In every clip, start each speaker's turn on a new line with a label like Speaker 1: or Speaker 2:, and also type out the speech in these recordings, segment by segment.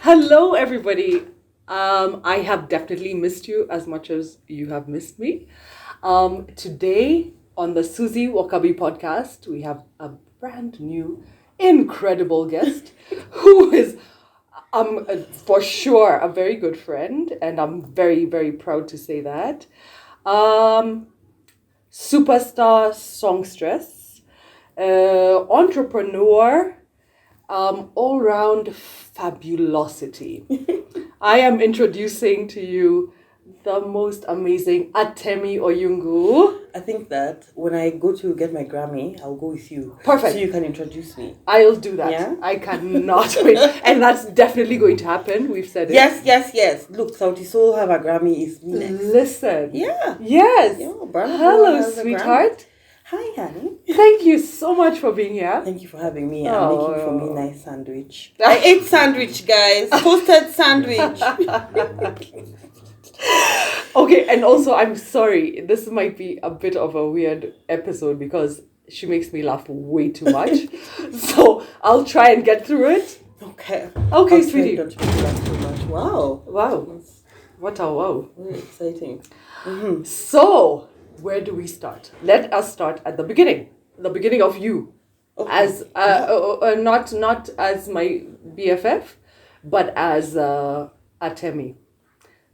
Speaker 1: Hello, everybody. I have definitely missed you as much as you have missed me. Today on the Suzie Wokabi podcast, we have a brand new, incredible guest who is, for sure, a very good friend, and I'm very, very proud to say that. Superstar songstress, entrepreneur, all round fabulosity. I am introducing to you the most amazing Atemi Oyungu.
Speaker 2: I think that when I go to get my Grammy, I'll go with you.
Speaker 1: Perfect.
Speaker 2: So you can introduce me.
Speaker 1: I'll do that.
Speaker 2: Yeah?
Speaker 1: I cannot wait. And that's definitely going to happen. We've said it.
Speaker 2: Yes. Look, Sauti Soul have a Grammy is me next.
Speaker 1: Listen.
Speaker 2: Yeah.
Speaker 1: Yes.
Speaker 2: Yeah, Burna Boy
Speaker 1: Hello,
Speaker 2: has a
Speaker 1: sweetheart.
Speaker 2: Hi, honey.
Speaker 1: Thank you so much for being here.
Speaker 2: Thank you for having me and
Speaker 1: Oh.
Speaker 2: making for me nice sandwich. I ate sandwich, guys. Toasted sandwich.
Speaker 1: Okay, and also I'm sorry, this might be a bit of a weird episode because she makes me laugh way too much. So I'll try and get through it.
Speaker 2: Okay.
Speaker 1: Okay,
Speaker 2: I'll
Speaker 1: sweetie.
Speaker 2: try not to laugh too much. Wow.
Speaker 1: Wow. What a wow.
Speaker 2: Very exciting.
Speaker 1: So, where do we start? Let us start at the beginning. The beginning of you.
Speaker 2: Okay.
Speaker 1: As not as my BFF, but as Atemi.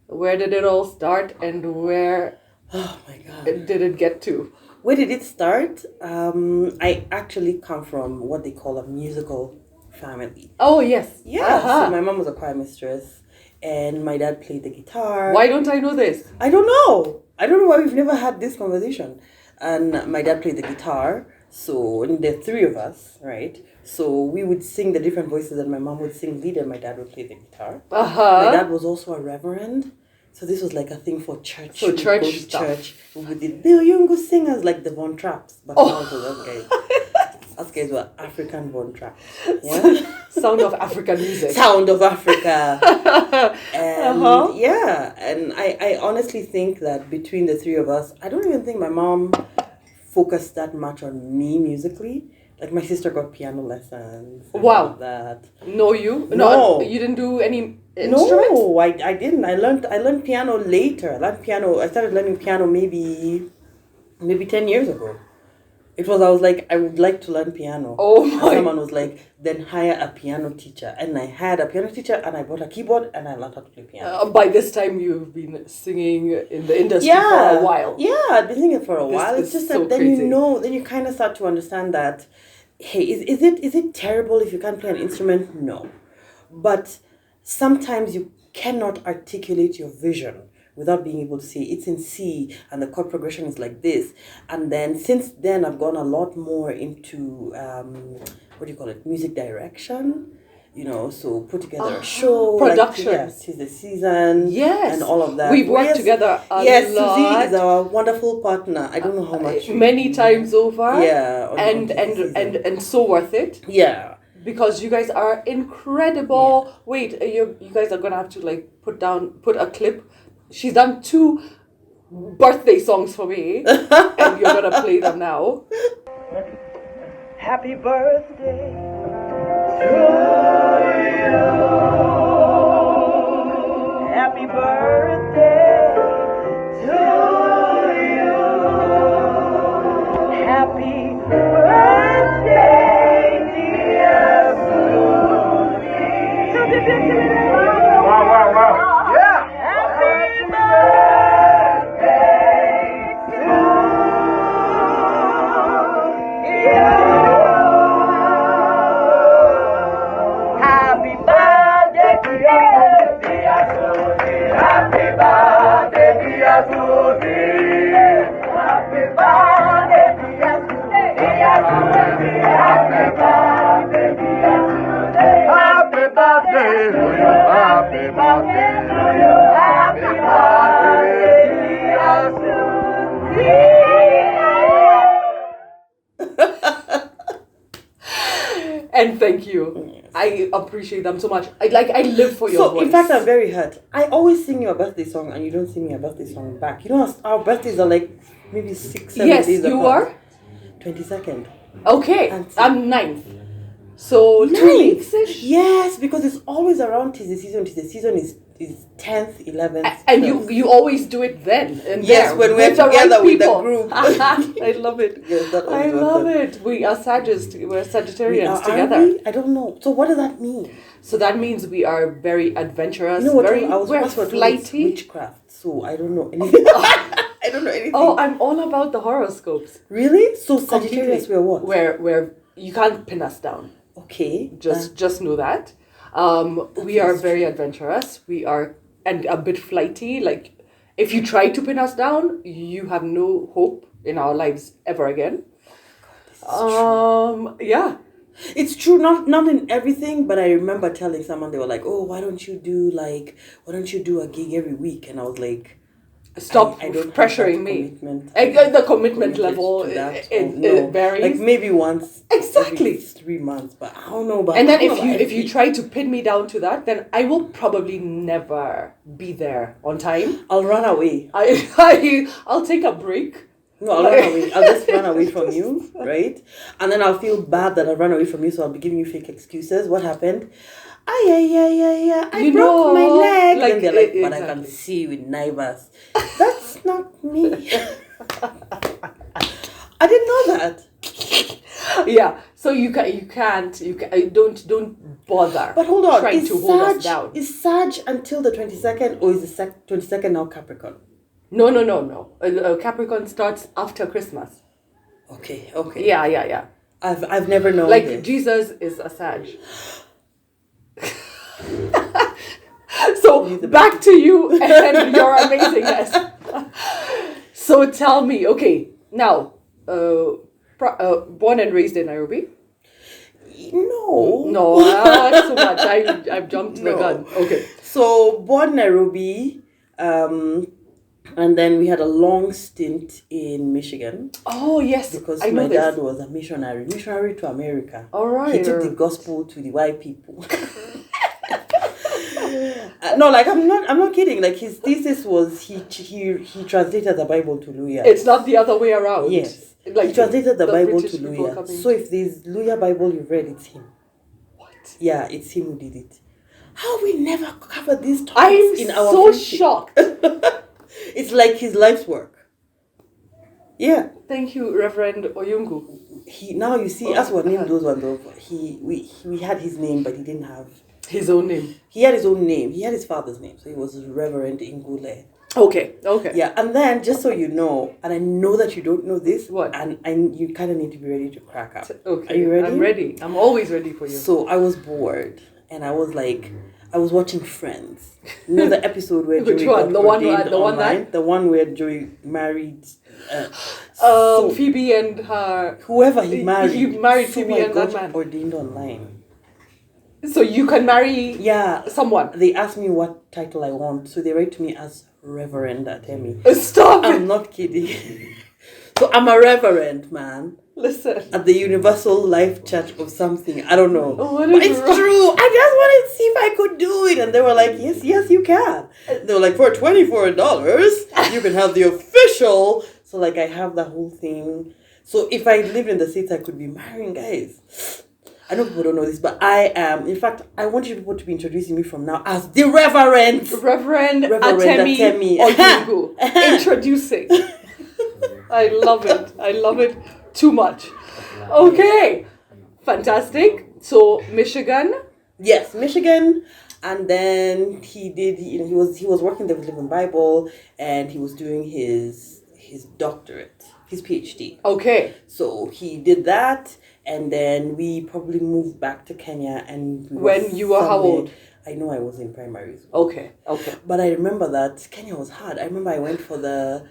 Speaker 1: Where did it all start and where
Speaker 2: Oh my God.
Speaker 1: did it get to?
Speaker 2: Where did it start? I actually come from what they call a musical family.
Speaker 1: Oh, yes.
Speaker 2: Yeah,
Speaker 1: Uh-huh.
Speaker 2: so my mom was a choir mistress and my dad played the guitar.
Speaker 1: Why don't I know this?
Speaker 2: I don't know. I don't know why we've never had this conversation. And my dad played the guitar. So and there are three of us, right? So we would sing the different voices and my mom would sing lead and my dad would play the guitar. My
Speaker 1: Uh-huh.
Speaker 2: dad was also a reverend. So this was like a thing for church.
Speaker 1: So
Speaker 2: We'd
Speaker 1: church
Speaker 2: go to
Speaker 1: stuff.
Speaker 2: church. We would do the Yungu singers like the Von Trapps. But also those guys. Us guys were African Von Trapps. Yeah?
Speaker 1: Sound of African music.
Speaker 2: Sound of Africa. And
Speaker 1: Uh-huh.
Speaker 2: yeah, and I honestly think that between the three of us, I don't even think my mom focused that much on me musically. Like my sister got piano lessons. And
Speaker 1: Wow.
Speaker 2: all of that.
Speaker 1: No, you?
Speaker 2: No.
Speaker 1: You didn't do any instruments?
Speaker 2: No, I didn't. I learned piano later. I started learning piano maybe 10 years ago. I was like, I would like to learn piano.
Speaker 1: Oh
Speaker 2: And
Speaker 1: my.
Speaker 2: someone was like, then hire a piano teacher. And I had a piano teacher and I bought a keyboard and I learned how to play piano.
Speaker 1: By this time, you've been singing in the industry for a while.
Speaker 2: Yeah, I've been singing for a
Speaker 1: This
Speaker 2: while.
Speaker 1: is
Speaker 2: It's just
Speaker 1: so
Speaker 2: that then
Speaker 1: crazy.
Speaker 2: then you kind of start to understand that, hey, is it terrible if you can't play an instrument? No. But sometimes you cannot articulate your vision without being able to say it's in C and the chord progression is like this. And then since then, I've gone a lot more into, what do you call it, music direction. So put together a show.
Speaker 1: production.
Speaker 2: Like, yes, 'tis the season.
Speaker 1: Yes.
Speaker 2: And all of that.
Speaker 1: We've worked
Speaker 2: Yes,
Speaker 1: together a
Speaker 2: yes,
Speaker 1: lot.
Speaker 2: Suzie is our wonderful partner. I don't know how much.
Speaker 1: Many times over.
Speaker 2: Yeah.
Speaker 1: And so worth it.
Speaker 2: Yeah.
Speaker 1: Because you guys are incredible. Wait, you guys are gonna have to like put a clip. She's done 2 birthday songs for me, and you're gonna play them now.
Speaker 3: Happy birthday to you. Happy birthday to you. Happy birthday, dear Suzie. Wow. Yeah. Happy birthday to you. Happy birthday to you, dear Suzie. Happy birthday, dear Suzie. Happy birthday, dear Suzie. Dear Suzie. Happy birthday, dear Suzie. Happy birthday to you. Happy birthday to you. Happy birthday, dear Suzie.
Speaker 1: And thank you.
Speaker 2: Yes.
Speaker 1: I appreciate them so much. I live for your
Speaker 2: So,
Speaker 1: voice.
Speaker 2: in fact, I'm very hurt. I always sing you a birthday song and you don't sing me a birthday song back. You know, our birthdays are like maybe 6, 7
Speaker 1: Yes,
Speaker 2: days
Speaker 1: you
Speaker 2: apart.
Speaker 1: are?
Speaker 2: 22nd.
Speaker 1: Okay,
Speaker 2: And so-
Speaker 1: I'm 9th. So 2
Speaker 2: Nice.
Speaker 1: weeks-ish?
Speaker 2: Yes, because it's always around tis the season. Tis the season is 10th, 11th.
Speaker 1: And
Speaker 2: 12th.
Speaker 1: you always do it then. And
Speaker 2: Yes,
Speaker 1: there,
Speaker 2: when we're
Speaker 1: with the
Speaker 2: together with the
Speaker 1: people.
Speaker 2: group.
Speaker 1: I love it.
Speaker 2: Yes, that
Speaker 1: I
Speaker 2: always
Speaker 1: love
Speaker 2: happens.
Speaker 1: it. We are we're Sagittarians
Speaker 2: Are
Speaker 1: together.
Speaker 2: we? I don't know. So what does that mean?
Speaker 1: So that means we are very adventurous,
Speaker 2: You know what?
Speaker 1: very
Speaker 2: I was
Speaker 1: we're
Speaker 2: once told it's
Speaker 1: flighty.
Speaker 2: witchcraft, so I don't know anything. I don't know anything.
Speaker 1: Oh, I'm all about the horoscopes.
Speaker 2: Really? So Sagittarius,
Speaker 1: Completely.
Speaker 2: we're what?
Speaker 1: Where you can't pin us down.
Speaker 2: Okay.
Speaker 1: Just know that. We are very adventurous. We are and a bit flighty. Like if you try to pin us down, you have no hope in our lives ever again. Yeah.
Speaker 2: It's true, not in everything, but I remember telling someone, they were like, "Oh, why don't you do a gig every week?" And I was like,
Speaker 1: Stop
Speaker 2: I don't
Speaker 1: pressuring
Speaker 2: have that
Speaker 1: me.
Speaker 2: commitment.
Speaker 1: The commitment
Speaker 2: Committed
Speaker 1: level
Speaker 2: to that.
Speaker 1: it varies.
Speaker 2: Like maybe once
Speaker 1: Exactly.
Speaker 2: every 3 months, but I don't know about.
Speaker 1: And then
Speaker 2: I don't know about
Speaker 1: if you try to pin me down to that, then I will probably never be there on time.
Speaker 2: I'll run away.
Speaker 1: I'll take a break.
Speaker 2: No, I'll run away. I'll just run away from you, right? And then I'll feel bad that I ran away from you, so I'll be giving you fake excuses. What happened? I
Speaker 1: You
Speaker 2: broke my
Speaker 1: know,
Speaker 2: leg.
Speaker 1: like,
Speaker 2: Then they're like, but I
Speaker 1: exactly.
Speaker 2: can see with neighbors. That's not me. I didn't know that.
Speaker 1: Yeah, so you can't don't bother.
Speaker 2: But hold on,
Speaker 1: trying to hold us down.
Speaker 2: Is Sag until the 22nd, or is the 22nd now Capricorn?
Speaker 1: No. Capricorn starts after Christmas.
Speaker 2: Okay.
Speaker 1: Yeah.
Speaker 2: I've never known
Speaker 1: Like
Speaker 2: this.
Speaker 1: Jesus is a Sag. So back to you and your amazingness. So tell me, okay, now, born and raised in Nairobi?
Speaker 2: No.
Speaker 1: No, not so much. I've jumped the
Speaker 2: No.
Speaker 1: gun. Okay.
Speaker 2: So born Nairobi, and then we had a long stint in Michigan
Speaker 1: Oh yes,
Speaker 2: because
Speaker 1: I know
Speaker 2: my
Speaker 1: this.
Speaker 2: dad was a missionary to America.
Speaker 1: All right.
Speaker 2: He took the gospel to the white people. No, like I'm not kidding. Like his thesis was he translated the Bible to Luya.
Speaker 1: It's not the other way around.
Speaker 2: Yes.
Speaker 1: Like
Speaker 2: He translated the Bible
Speaker 1: British
Speaker 2: to
Speaker 1: people
Speaker 2: Luya.
Speaker 1: coming-
Speaker 2: So if there's Luya Bible you've read, it's him.
Speaker 1: What?
Speaker 2: Yeah, it's him who did it. How we never covered these topics
Speaker 1: I'm
Speaker 2: in our
Speaker 1: so
Speaker 2: friendship?
Speaker 1: shocked.
Speaker 2: It's like his life's work. Yeah.
Speaker 1: Thank you, Reverend Oyungu.
Speaker 2: He now you see us were named those ones of we had his name but he didn't have
Speaker 1: His own name.
Speaker 2: he had his own name. He had his father's name. So he was Reverend Ingule.
Speaker 1: Okay.
Speaker 2: Yeah, and then just so you know, and I know that you don't know this,
Speaker 1: What?
Speaker 2: and you kind of need to be ready to crack up.
Speaker 1: Okay.
Speaker 2: Are you ready?
Speaker 1: I'm ready. I'm always ready for you.
Speaker 2: So I was bored, and I was like, I was watching Friends. You know the episode where
Speaker 1: Which
Speaker 2: Joey
Speaker 1: one?
Speaker 2: got
Speaker 1: The one-
Speaker 2: ordained
Speaker 1: the one
Speaker 2: online?
Speaker 1: that-
Speaker 2: The one where Joey married. So
Speaker 1: Phoebe and her.
Speaker 2: whoever he married,
Speaker 1: He married Phoebe
Speaker 2: I
Speaker 1: and that
Speaker 2: got
Speaker 1: man.
Speaker 2: ordained online.
Speaker 1: So you can marry
Speaker 2: Yeah,
Speaker 1: someone.
Speaker 2: they asked me what title I want, so they write to me as Reverend Atemi.
Speaker 1: Stop
Speaker 2: I'm
Speaker 1: it.
Speaker 2: not kidding. So I'm a reverend, man,
Speaker 1: Listen.
Speaker 2: at the Universal Life Church of something. I don't know.
Speaker 1: What
Speaker 2: But
Speaker 1: is
Speaker 2: it's
Speaker 1: wrong?
Speaker 2: true. I just wanted to see if I could do it. And they were like, yes, you can. They were like, for $24, you can have the official. So like I have the whole thing. So if I lived in the States, I could be marrying guys. I know people don't know this, but I am. In fact, I want you people to be introducing me from now as the Reverend.
Speaker 1: Reverend
Speaker 2: Atemi.
Speaker 1: Atemi Oyungu. Introducing. I love it too much. Okay. Fantastic. So Michigan.
Speaker 2: Yes, Michigan. And then he was working there with Living Bible, and he was doing his doctorate, his PhD.
Speaker 1: Okay.
Speaker 2: So he did that, and then we probably moved back to Kenya. And
Speaker 1: When you were how old?
Speaker 2: I know I was in primary school.
Speaker 1: Okay.
Speaker 2: But I remember that Kenya was hard. I remember I went for the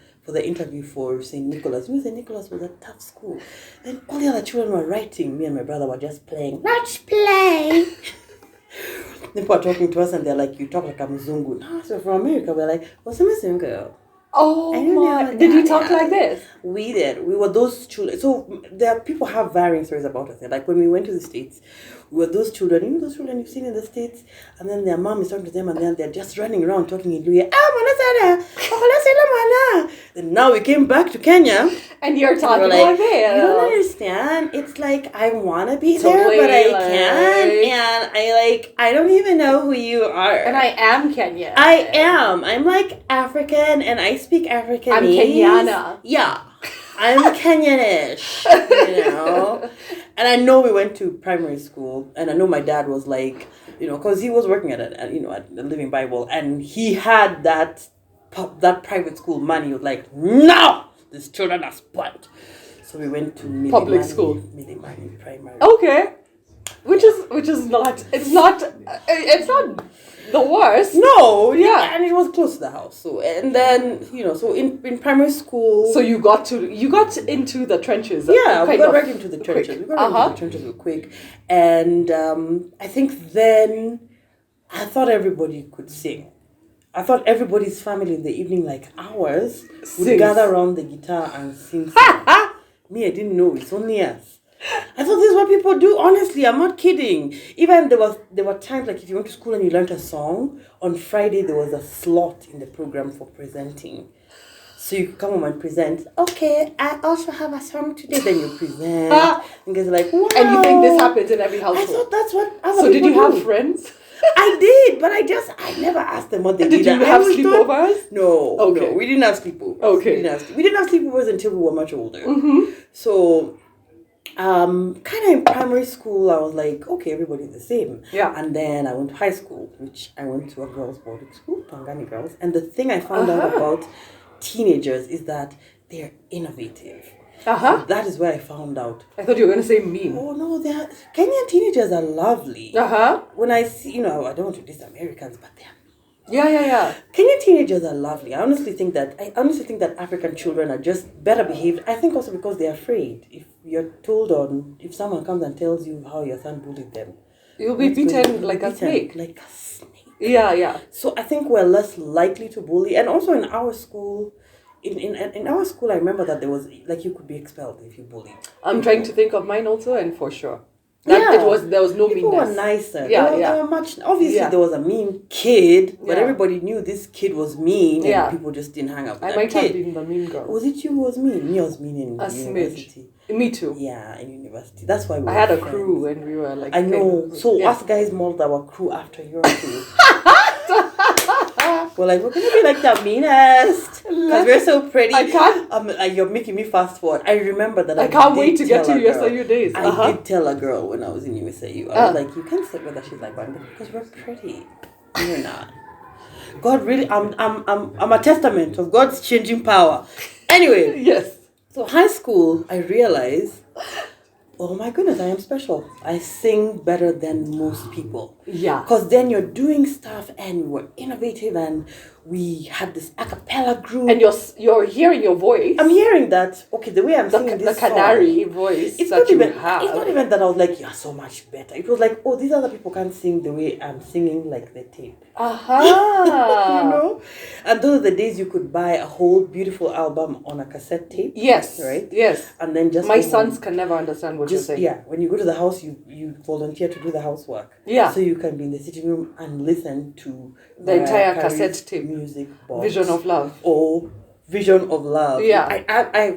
Speaker 2: interview for St. Nicholas. St. Nicholas was a tough school. And all the other children were writing. Me and my brother were just playing. Let's play. People are talking to us and they're like, you talk like a Mzungu. No, so from America. We're like, what's a Mzungu?
Speaker 1: Oh
Speaker 2: I don't
Speaker 1: my!
Speaker 2: know
Speaker 1: Did you
Speaker 2: that,
Speaker 1: talk
Speaker 2: yeah.
Speaker 1: like this?
Speaker 2: We did. We were those children. So there are people have varying stories about us. Like when we went to the States, we were those children. You know those children you've seen in the States, and then their mom is talking to them, and then they're just running around talking in Luya. Then now we came back to Kenya.
Speaker 1: And you're
Speaker 2: We
Speaker 1: talking
Speaker 2: were
Speaker 1: like
Speaker 2: like,
Speaker 1: this.
Speaker 2: you don't understand. It's like I wanna be
Speaker 1: Totally,
Speaker 2: there, but I
Speaker 1: like-
Speaker 2: can't, and I don't even know who you are.
Speaker 1: And I am Kenyan.
Speaker 2: I am. I'm like African, and I speak Africanese.
Speaker 1: I'm Kenyana.
Speaker 2: Yeah, I'm Kenyanish. You know, and I know we went to primary school, and I know my dad was like, because he was working at the Living Bible, and he had that private school money. He was like, no, these children are spoiled. So we went to
Speaker 1: Public school.
Speaker 2: Milimani Primary.
Speaker 1: Okay, which is not. It's not the worst.
Speaker 2: No,
Speaker 1: Yeah.
Speaker 2: and it was close to the house. So and then so in primary school.
Speaker 1: So you got into the trenches.
Speaker 2: Yeah, we
Speaker 1: kind
Speaker 2: got
Speaker 1: of
Speaker 2: right into the trenches.
Speaker 1: quick.
Speaker 2: We got right into the trenches real quick, and I think then I thought everybody could sing. I thought everybody's family in the evening, like ours, would
Speaker 1: Sings.
Speaker 2: gather around the guitar and sing. Me, I didn't know. It's only us. I thought this is what people do. Honestly, I'm not kidding. Even there were times like if you went to school and you learned a song, on Friday there was a slot in the program for presenting. So you could come home and present. Okay, I also have a song today. Then you present. And guys are like, wow.
Speaker 1: And you think this happens in every
Speaker 2: I
Speaker 1: household?
Speaker 2: thought that's what other
Speaker 1: So did
Speaker 2: people
Speaker 1: you have
Speaker 2: do.
Speaker 1: friends?
Speaker 2: I did, but I never asked them what they did.
Speaker 1: Did you
Speaker 2: I
Speaker 1: have
Speaker 2: always
Speaker 1: sleepovers?
Speaker 2: No,
Speaker 1: Okay.
Speaker 2: no, we didn't have sleepovers.
Speaker 1: Okay.
Speaker 2: We didn't have sleepovers until we were much older.
Speaker 1: Mm-hmm.
Speaker 2: So, kind of in primary school, I was like, okay, everybody's the same.
Speaker 1: Yeah.
Speaker 2: And then I went to high school, which I went to a girls' boarding school, Tangani girls. And the thing I found out about teenagers is that they're innovative.
Speaker 1: Uh-huh.
Speaker 2: That is where I found out.
Speaker 1: I thought you were going to say mean.
Speaker 2: Oh no, Kenyan teenagers are lovely.
Speaker 1: Uh-huh.
Speaker 2: When I see, I don't want to diss Americans, but they're
Speaker 1: Yeah.
Speaker 2: Kenyan teenagers are lovely. I honestly think that African children are just better behaved. I think also because they're afraid. If you're told if someone comes and tells you how your son bullied them,
Speaker 1: You'll be beaten like a snake.
Speaker 2: Like a snake.
Speaker 1: Yeah.
Speaker 2: So I think we're less likely to bully. And also in our school, in our school, I remember that there was like you could be expelled if you bullied.
Speaker 1: I'm trying to think of mine also, and for sure.
Speaker 2: Yeah.
Speaker 1: There was no
Speaker 2: People
Speaker 1: meanness.
Speaker 2: were nicer.
Speaker 1: Yeah,
Speaker 2: They were much. Obviously,
Speaker 1: Yeah.
Speaker 2: there was a mean kid, but
Speaker 1: Yeah.
Speaker 2: everybody knew this kid was mean, and
Speaker 1: Yeah.
Speaker 2: people just didn't hang out with
Speaker 1: I
Speaker 2: that
Speaker 1: might
Speaker 2: kid.
Speaker 1: have been the mean girl.
Speaker 2: Was it you who was mean? Me, I was mean in
Speaker 1: A smidge.
Speaker 2: university.
Speaker 1: Me too.
Speaker 2: Yeah, in university. That's why we
Speaker 1: I
Speaker 2: were
Speaker 1: had a
Speaker 2: friends.
Speaker 1: crew and we were like...
Speaker 2: I know. So
Speaker 1: yeah.
Speaker 2: us guys modeled our crew after your crew. We're like, we're gonna be like the meanest because we're so pretty.
Speaker 1: I can't-
Speaker 2: You're making me fast forward. I remember that.
Speaker 1: I can't wait
Speaker 2: did
Speaker 1: to get
Speaker 2: tell
Speaker 1: to
Speaker 2: a girl.
Speaker 1: USIU days.
Speaker 2: I did tell a girl when I was in USIU. I was like, you can't sit with her. She's like, why? Because we're pretty. You're not. God really, I'm a testament of God's changing power. Anyway,
Speaker 1: Yes.
Speaker 2: so high school, I realized, oh my goodness, I am special. I sing better than most people.
Speaker 1: Yeah.
Speaker 2: Because then you're doing stuff and we were innovative and we had this a cappella group.
Speaker 1: And you're hearing your voice.
Speaker 2: I'm hearing that, okay, the way I'm
Speaker 1: the,
Speaker 2: singing
Speaker 1: the
Speaker 2: this
Speaker 1: canary
Speaker 2: song,
Speaker 1: voice
Speaker 2: it's
Speaker 1: that
Speaker 2: not,
Speaker 1: you
Speaker 2: even,
Speaker 1: have.
Speaker 2: it's not even that I was like, you're so much better. It was like, oh, these other people can't sing the way I'm singing like the tape.
Speaker 1: Aha.
Speaker 2: You know? And those are the days you could buy a whole beautiful album on a cassette tape.
Speaker 1: Yes.
Speaker 2: Right?
Speaker 1: Yes.
Speaker 2: And then just
Speaker 1: My
Speaker 2: go
Speaker 1: sons
Speaker 2: home.
Speaker 1: can never understand what
Speaker 2: Just
Speaker 1: you're saying.
Speaker 2: yeah, when you go to the house, you volunteer to do the housework.
Speaker 1: Yeah.
Speaker 2: So you can be in the sitting room and listen to
Speaker 1: The entire
Speaker 2: Mariah
Speaker 1: cassette
Speaker 2: Carey's
Speaker 1: tape.
Speaker 2: music box.
Speaker 1: Vision of Love.
Speaker 2: Or Vision of Love.
Speaker 1: Yeah.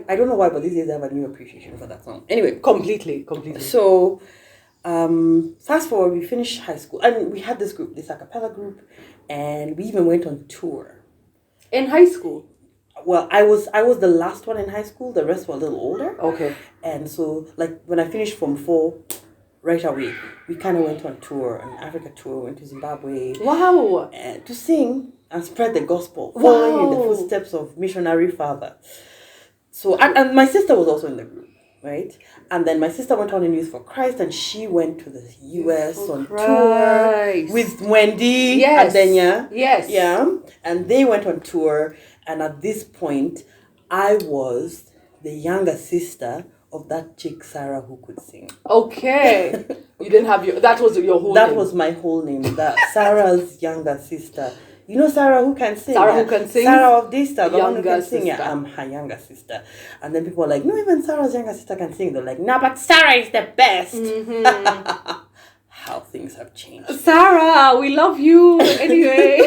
Speaker 2: I don't know why, but these days I have a new appreciation for that song. Anyway,
Speaker 1: Completely.
Speaker 2: so fast forward, we finished high school and we had this group, this a cappella group, and we even went on tour.
Speaker 1: In high school.
Speaker 2: Well, I was the last one in high school. The rest were a little older.
Speaker 1: Okay.
Speaker 2: And so, like, when I finished Form 4, right away, we kind of went on tour, an Africa tour, went to Zimbabwe.
Speaker 1: Wow.
Speaker 2: To sing and spread the gospel,
Speaker 1: Wow.
Speaker 2: following in the footsteps of missionary father. So, and my sister was also in the group, right? And then my sister went on in Youth for Christ, and she went to the US on tour with Wendy
Speaker 1: Yes.
Speaker 2: and Denya.
Speaker 1: Yes.
Speaker 2: Yeah. And they went on tour, and at this point, I was the younger sister of that chick Sarah who could sing.
Speaker 1: Okay. You didn't have that was your whole
Speaker 2: That
Speaker 1: name.
Speaker 2: was my whole name. That Sarah's younger sister. You know Sarah who can sing?
Speaker 1: Sarah who can sing?
Speaker 2: Sarah of this stuff, the one who
Speaker 1: Younger
Speaker 2: can sing. Yeah,
Speaker 1: sister.
Speaker 2: I'm her younger sister. And then people are like, no, even Sarah's younger sister can sing. They're like, no, but Sarah is the best. How things have changed.
Speaker 1: Sarah, we love you anyway.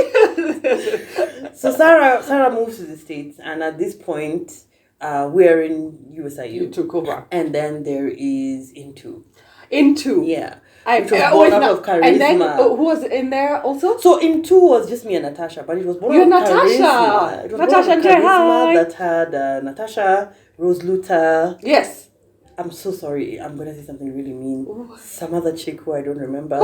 Speaker 2: So Sarah moves to the States, and at this point, we're in USIU.
Speaker 1: You took over.
Speaker 2: And then there is Into.
Speaker 1: Yeah.
Speaker 2: Which was born out of charisma.
Speaker 1: And then who was in there also?
Speaker 2: So Into was just me and Natasha, but it was born
Speaker 1: You
Speaker 2: out of
Speaker 1: and Natasha.
Speaker 2: charisma. It was
Speaker 1: Natasha
Speaker 2: born out
Speaker 1: and
Speaker 2: of charisma
Speaker 1: hi.
Speaker 2: that had Natasha, Rose Luther.
Speaker 1: Yes.
Speaker 2: I'm so sorry. I'm gonna say something really mean. Some other chick who I don't remember.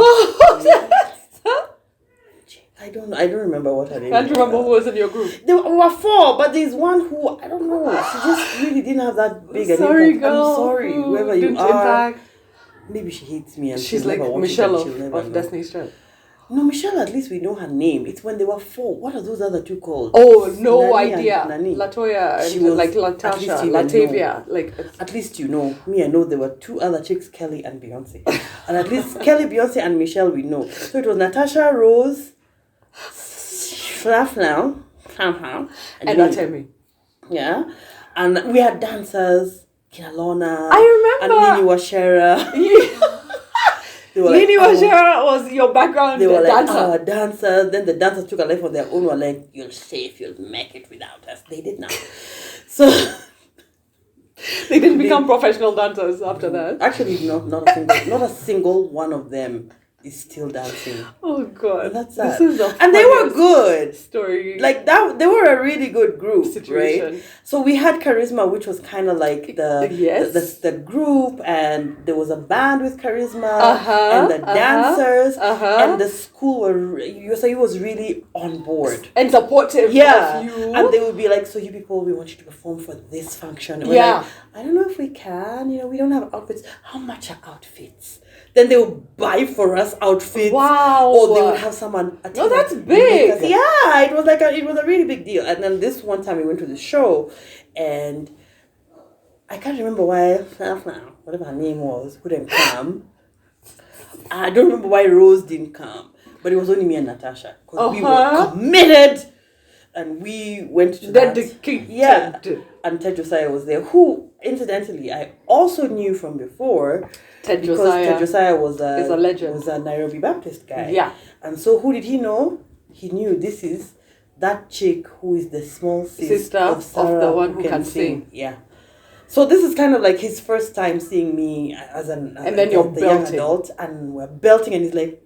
Speaker 2: I don't remember what her name
Speaker 1: Can't remember who was in your group.
Speaker 2: There were 4, but there's one who I don't know. She just really didn't have that big an
Speaker 1: Sorry,
Speaker 2: impact.
Speaker 1: girl.
Speaker 2: I'm sorry,
Speaker 1: Who
Speaker 2: whoever you
Speaker 1: didn't
Speaker 2: are.
Speaker 1: impact?
Speaker 2: Maybe she hates me and
Speaker 1: She's
Speaker 2: she'll
Speaker 1: like
Speaker 2: never watch
Speaker 1: Michelle
Speaker 2: it and she'll never
Speaker 1: of
Speaker 2: know.
Speaker 1: Destiny's Child.
Speaker 2: No, Michelle, at least we know her name. It's when they were 4. What are those other 2 called?
Speaker 1: Oh, no
Speaker 2: Nani and
Speaker 1: idea.
Speaker 2: Nani.
Speaker 1: Latoya
Speaker 2: She
Speaker 1: and
Speaker 2: was-
Speaker 1: like
Speaker 2: at
Speaker 1: Latasha,
Speaker 2: least you will
Speaker 1: Latavia. Like,
Speaker 2: At least you know. Me, I know there were 2 other chicks, Kelly and Beyonce. And at least Kelly, Beyonce, and Michelle we know. So it was Natasha, Rose, Flafla,
Speaker 1: and Atemi.
Speaker 2: Yeah. And we had dancers, Kinalona.
Speaker 1: I remember.
Speaker 2: And Nini Washera. They were
Speaker 1: Lini
Speaker 2: oh,
Speaker 1: Washera was your background
Speaker 2: They were like,
Speaker 1: dancer.
Speaker 2: dancers. Then the dancers took a life of their own. Were like, you'll safe, you'll make it without us. They did not. So
Speaker 1: They didn't become professional dancers after that.
Speaker 2: actually, not a single one of them is still dancing.
Speaker 1: Oh God,
Speaker 2: And that's
Speaker 1: this
Speaker 2: sad.
Speaker 1: is the
Speaker 2: And they were
Speaker 1: funniest
Speaker 2: good.
Speaker 1: story.
Speaker 2: Like that, they were a really good group,
Speaker 1: Situation.
Speaker 2: right? So we had Charisma, which was kind of like
Speaker 1: Yes.
Speaker 2: the group, and there was a band with Charisma,
Speaker 1: Uh-huh,
Speaker 2: and the dancers,
Speaker 1: uh-huh.
Speaker 2: and the school USIU was really on board.
Speaker 1: and supportive
Speaker 2: Yeah,
Speaker 1: of you.
Speaker 2: and they would be like, "So you people, we want you to perform for this function." And we're
Speaker 1: Yeah.
Speaker 2: like, I don't know if we can. We don't have outfits. How much are outfits? Then they would buy for us outfits.
Speaker 1: Wow.
Speaker 2: Or they would have someone.
Speaker 1: No, that's big.
Speaker 2: Yeah, it was a really big deal. And then this one time we went to the show, and I can't remember why whatever her name was couldn't come. I don't remember why Rose didn't come, but it was only me and Natasha because we were committed. And we went to that.
Speaker 1: Dedicated.
Speaker 2: Yeah. And Ted Josiah was there, who, incidentally, I also knew from before.
Speaker 1: Ted
Speaker 2: because
Speaker 1: Josiah
Speaker 2: Ted Josiah was
Speaker 1: is a legend.
Speaker 2: Was a Nairobi Baptist guy.
Speaker 1: Yeah.
Speaker 2: And so who did he know? He knew this is that chick who is the small sister of Sarah
Speaker 1: the one who can sing.
Speaker 2: Yeah. So this is kind of like his first time seeing me as
Speaker 1: And then you're
Speaker 2: the young
Speaker 1: belting.
Speaker 2: adult, and we're belting, and he's like,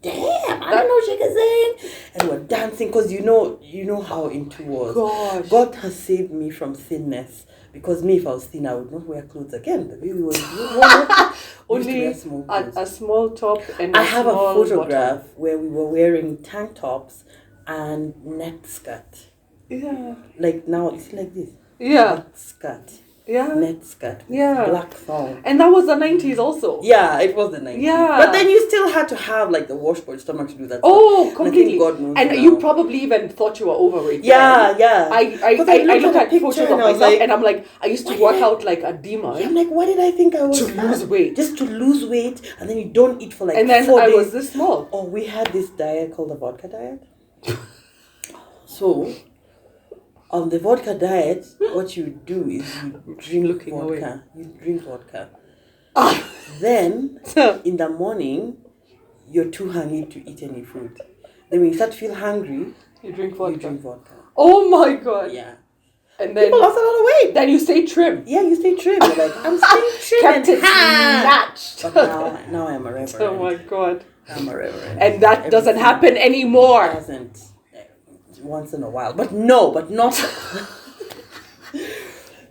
Speaker 2: damn, I didn't know she could sing. And we're dancing because you know how Into was.
Speaker 1: Gosh.
Speaker 2: God has saved me from thinness. Because me, if I was thin, I would not wear clothes again. The way we used to
Speaker 1: Only
Speaker 2: wear small clothes.
Speaker 1: a small top and
Speaker 2: I
Speaker 1: a
Speaker 2: have a
Speaker 1: small
Speaker 2: photograph
Speaker 1: bottom.
Speaker 2: where we were wearing tank tops and net skirt.
Speaker 1: Yeah.
Speaker 2: Like now, it's like this.
Speaker 1: Yeah.
Speaker 2: Net skirt.
Speaker 1: Yeah.
Speaker 2: Net skirt. with
Speaker 1: Yeah.
Speaker 2: Black thong.
Speaker 1: And that was the 90s also.
Speaker 2: Yeah, it was the 90s.
Speaker 1: Yeah.
Speaker 2: But then you still had to have like the washboard stomach to do that.
Speaker 1: Oh,
Speaker 2: stuff.
Speaker 1: completely.
Speaker 2: And I think God knows
Speaker 1: And
Speaker 2: now.
Speaker 1: you probably even thought you were overweight.
Speaker 2: Yeah,
Speaker 1: then.
Speaker 2: yeah.
Speaker 1: I
Speaker 2: 'Cause
Speaker 1: look at
Speaker 2: a
Speaker 1: photos
Speaker 2: picture
Speaker 1: of
Speaker 2: and I was
Speaker 1: myself
Speaker 2: like,
Speaker 1: and I'm like, I used to
Speaker 2: why
Speaker 1: work
Speaker 2: did I-
Speaker 1: out like a demon.
Speaker 2: I'm like, what did I think I was?
Speaker 1: To
Speaker 2: fat?
Speaker 1: lose weight.
Speaker 2: Just to lose weight, and then you don't eat for like
Speaker 1: And then
Speaker 2: 4
Speaker 1: I
Speaker 2: days.
Speaker 1: was this small.
Speaker 2: Oh, we had this diet called the vodka diet. So, on the vodka diet, what you do is you drink
Speaker 1: Looking away.
Speaker 2: vodka. You drink vodka.
Speaker 1: Ah.
Speaker 2: Then, in the morning, you're too hungry to eat any food. Then when you start to feel hungry,
Speaker 1: You drink
Speaker 2: you
Speaker 1: vodka.
Speaker 2: drink vodka.
Speaker 1: Oh my God.
Speaker 2: Yeah.
Speaker 1: And then
Speaker 2: People lost a lot of weight.
Speaker 1: then you stay trim.
Speaker 2: Yeah, you stay trim. You're like, I'm staying trim.
Speaker 1: Kept
Speaker 2: and
Speaker 1: it
Speaker 2: snatched.
Speaker 1: snatched.
Speaker 2: But now I'm a reverend.
Speaker 1: Oh my God.
Speaker 2: I'm a reverend.
Speaker 1: And that doesn't
Speaker 2: Everything
Speaker 1: happen anymore.
Speaker 2: doesn't. Once in a while. But not.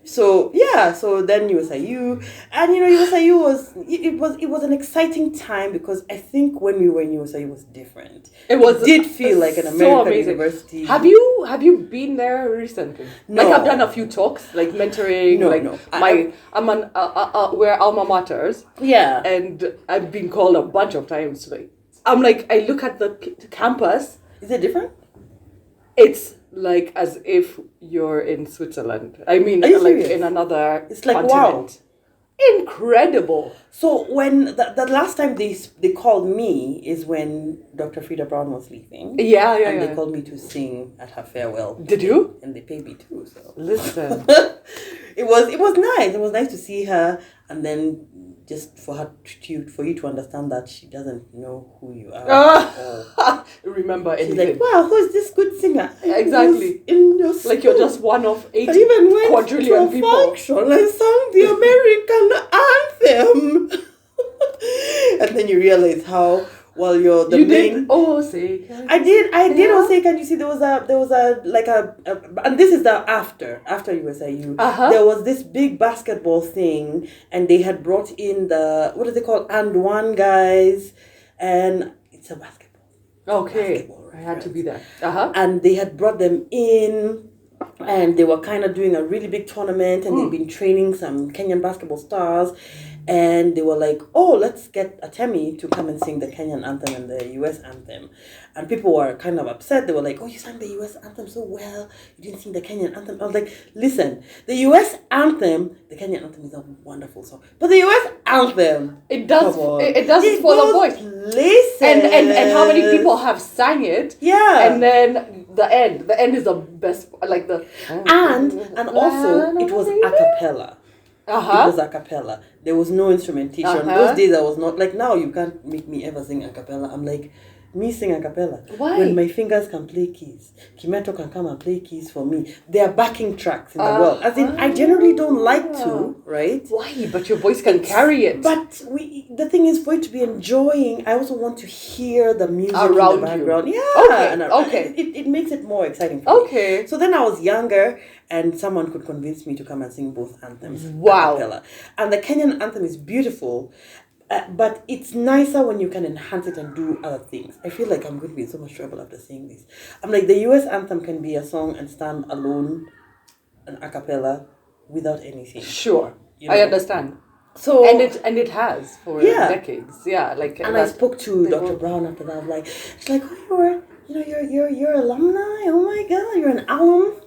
Speaker 2: So yeah, so then USIU, and USIU was an exciting time because I think when we were in USIU it was different.
Speaker 1: It
Speaker 2: did feel like an
Speaker 1: so
Speaker 2: American
Speaker 1: amazing.
Speaker 2: university.
Speaker 1: Have you been there recently?
Speaker 2: No.
Speaker 1: Like I've done a few talks, like mentoring.
Speaker 2: No,
Speaker 1: like
Speaker 2: no.
Speaker 1: I'm on we're alma maters,
Speaker 2: Yeah.
Speaker 1: and I've been called a bunch of times. Like I'm like I look at the campus.
Speaker 2: Is it different?
Speaker 1: It's like as if you're in Switzerland. I mean,
Speaker 2: Are you
Speaker 1: like
Speaker 2: serious?
Speaker 1: in another
Speaker 2: It's like,
Speaker 1: continent. Incredible.
Speaker 2: So when the last time they called me is when Dr. Frida Brown was leaving.
Speaker 1: Yeah, yeah,
Speaker 2: And
Speaker 1: yeah.
Speaker 2: they called me to sing at her farewell.
Speaker 1: Did you?
Speaker 2: And they paid me too. So
Speaker 1: Listen.
Speaker 2: it was nice. It was nice to see her, and then just for you to understand that she doesn't know who you are.
Speaker 1: Remember
Speaker 2: She's
Speaker 1: anything.
Speaker 2: like, wow, who's this good singer?
Speaker 1: Exactly.
Speaker 2: In your
Speaker 1: Like you're
Speaker 2: school.
Speaker 1: just one of 80
Speaker 2: I even went
Speaker 1: quadrillion
Speaker 2: to a
Speaker 1: people.
Speaker 2: function and sang the American anthem. And then you realize how well you're the
Speaker 1: You
Speaker 2: main.
Speaker 1: did? Oh, say.
Speaker 2: I did
Speaker 1: Yeah.
Speaker 2: also say, can you see there was a like a and this is the after USIU.
Speaker 1: Uh-huh.
Speaker 2: There was this big basketball thing, and they had brought in the, what are they called, and one guys, and it's a basketball.
Speaker 1: Okay.
Speaker 2: Basketball
Speaker 1: I had to
Speaker 2: reference.
Speaker 1: be there. Uh-huh.
Speaker 2: And they had brought them in, and they were kind of doing a really big tournament, and they'd been training some Kenyan basketball stars, and they were like, oh, let's get Atemi to come and sing the Kenyan anthem and the US anthem. And people were kind of upset. They were like, oh, you sang the US anthem so well, you didn't sing the Kenyan anthem. I was like, listen, the US anthem, the Kenyan anthem is a wonderful song, but the US anthem,
Speaker 1: It does.
Speaker 2: come on.
Speaker 1: It does it for the voice.
Speaker 2: Listen.
Speaker 1: And how many people have sang it?
Speaker 2: Yeah.
Speaker 1: And then the end is the best. Like the
Speaker 2: And also it was a cappella. It
Speaker 1: Uh-huh.
Speaker 2: was a cappella. There was no instrumentation.
Speaker 1: Uh-huh.
Speaker 2: Those days I was not like, now you can't make me ever sing a cappella. I'm like, me sing a cappella.
Speaker 1: Why?
Speaker 2: When my fingers can play keys. Kimeto can come and play keys for me. They are backing tracks in the world. As in, I generally don't like to, right?
Speaker 1: Why? But your voice can carry it.
Speaker 2: But the thing is, for it to be enjoying, I also want to hear the music
Speaker 1: Around
Speaker 2: in the
Speaker 1: you.
Speaker 2: background. Yeah.
Speaker 1: Okay,
Speaker 2: And
Speaker 1: okay.
Speaker 2: It makes it more exciting for me.
Speaker 1: Okay.
Speaker 2: So then I was younger, and someone could convince me to come and sing both anthems.
Speaker 1: Wow.
Speaker 2: A cappella. And the Kenyan anthem is beautiful, but it's nicer when you can enhance it and do other things. I feel like I'm going to be in so much trouble after saying this. I'm like, the US anthem can be a song and stand alone, an a cappella, without anything.
Speaker 1: Sure.
Speaker 2: You know?
Speaker 1: I understand.
Speaker 2: So
Speaker 1: And it has for
Speaker 2: Yeah.
Speaker 1: decades. Yeah. Like
Speaker 2: and I spoke to
Speaker 1: they
Speaker 2: Dr.
Speaker 1: were-
Speaker 2: Brown after that. Like, she's like, oh, you're alumni. Oh my God, you're an alum.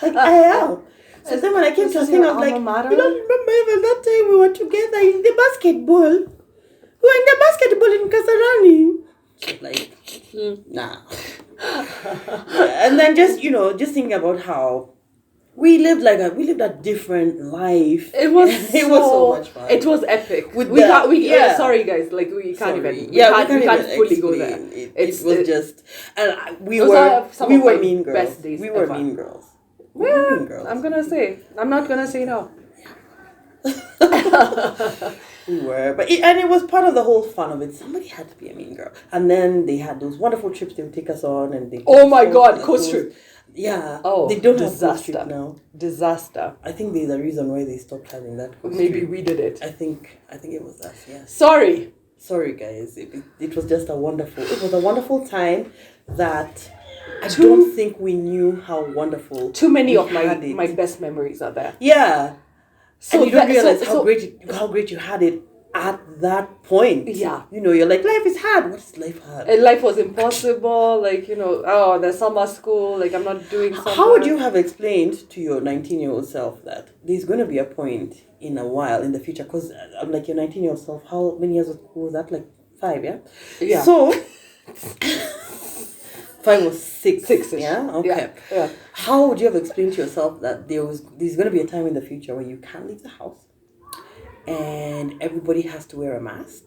Speaker 2: Like I am. So then when I came to
Speaker 1: This is
Speaker 2: sing, I
Speaker 1: your
Speaker 2: was like,
Speaker 1: alma mater?
Speaker 2: you don't remember even that time we were together in the basketball? We were in the basketball in Kasarani. So like, nah. Yeah, and then just thinking about how we lived a different life.
Speaker 1: It was
Speaker 2: it was so much fun.
Speaker 1: It was epic.
Speaker 2: With
Speaker 1: we
Speaker 2: the-
Speaker 1: can't.
Speaker 2: yeah.
Speaker 1: Sorry guys. Like we can't
Speaker 2: Sorry.
Speaker 1: even.
Speaker 2: We
Speaker 1: We can't
Speaker 2: even
Speaker 1: fully go there.
Speaker 2: explain. It was just, and we
Speaker 1: Those
Speaker 2: were
Speaker 1: are some of my
Speaker 2: mean girls.
Speaker 1: best days
Speaker 2: We were
Speaker 1: ever.
Speaker 2: mean girls. We were mean girls.
Speaker 1: I'm gonna say. I'm not gonna say no.
Speaker 2: We were, but it was part of the whole fun of it. Somebody had to be a mean girl, and then they had those wonderful trips they would take us on, and they.
Speaker 1: Oh my
Speaker 2: took us
Speaker 1: God,
Speaker 2: to the
Speaker 1: coast trip.
Speaker 2: Yeah.
Speaker 1: Oh,
Speaker 2: they don't have coast
Speaker 1: disaster.
Speaker 2: trip now.
Speaker 1: Disaster.
Speaker 2: I think there's a reason why they stopped having that. Coast
Speaker 1: Maybe
Speaker 2: trip.
Speaker 1: we did it.
Speaker 2: I think it was us. Yes.
Speaker 1: Sorry.
Speaker 2: Sorry, guys. It was just a wonderful time that I don't think we knew how wonderful.
Speaker 1: Too many
Speaker 2: we
Speaker 1: of
Speaker 2: had it.
Speaker 1: my best memories are there.
Speaker 2: Yeah.
Speaker 1: So
Speaker 2: And you don't
Speaker 1: that-
Speaker 2: realize
Speaker 1: so-
Speaker 2: how great you had it at that point.
Speaker 1: Yeah.
Speaker 2: You're like, life is hard. What is life hard?
Speaker 1: And life was impossible. Like there's summer school. Like I'm not doing summer.
Speaker 2: How would you have explained to your 19-year-old self that there's going to be a point in a while in the future? Because I'm like, your 19-year-old self, how many years of school was that? Like 5, yeah?
Speaker 1: Yeah.
Speaker 2: So, 5 or 6.
Speaker 1: 6-ish.
Speaker 2: Yeah? Okay.
Speaker 1: Yeah.
Speaker 2: How would you have explained to yourself that there's going to be a time in the future where you can't leave the house and everybody has to wear a mask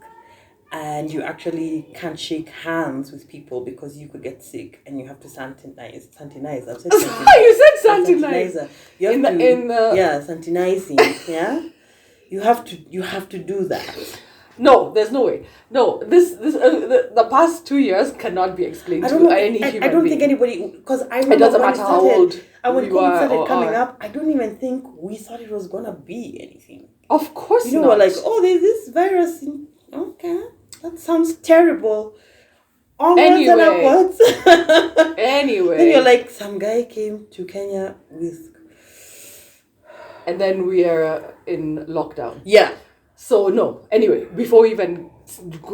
Speaker 2: and you actually can't shake hands with people because you could get sick and you have to sanitize. I've said
Speaker 1: You said sanitize.
Speaker 2: sanitizer. You have sanitizing. Yeah, you have to do that.
Speaker 1: No, there's no way. No, this the past 2 years cannot be explained
Speaker 2: I don't
Speaker 1: to
Speaker 2: know.
Speaker 1: any
Speaker 2: I
Speaker 1: human
Speaker 2: don't
Speaker 1: being.
Speaker 2: think anybody, because I remember
Speaker 1: doesn't
Speaker 2: when
Speaker 1: matter
Speaker 2: it
Speaker 1: how
Speaker 2: started,
Speaker 1: old
Speaker 2: and when
Speaker 1: you
Speaker 2: COVID
Speaker 1: are
Speaker 2: started
Speaker 1: or
Speaker 2: coming
Speaker 1: are.
Speaker 2: up, I don't even think we thought it was gonna be anything.
Speaker 1: Of course not.
Speaker 2: We're like, oh, there's this virus. Okay, that sounds terrible. Onwards and
Speaker 1: Anyway.
Speaker 2: upwards.
Speaker 1: Anyway.
Speaker 2: Then you're like, some guy came to Kenya with.
Speaker 1: And then we are in lockdown.
Speaker 2: Yeah.
Speaker 1: So no. Anyway, before we even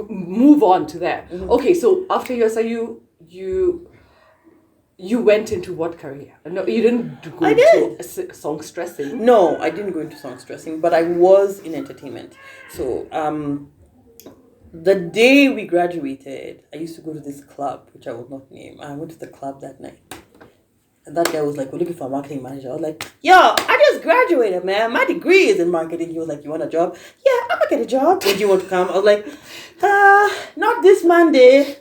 Speaker 1: move on to that.
Speaker 2: Mm-hmm.
Speaker 1: Okay, so after USIU, you you went into what career? No, you didn't go
Speaker 2: I
Speaker 1: into
Speaker 2: did.
Speaker 1: songstressing.
Speaker 2: No, I didn't go into songstressing, but I was in entertainment. So the day we graduated, I used to go to this club, which I will not name. I went to the club that night. And that guy was like, we're looking for a marketing manager. I was like, yo, I just graduated, man. My degree is in marketing. He was like, you want a job? Yeah, I'm going to get a job. When do you want to come? I was like, not this Monday.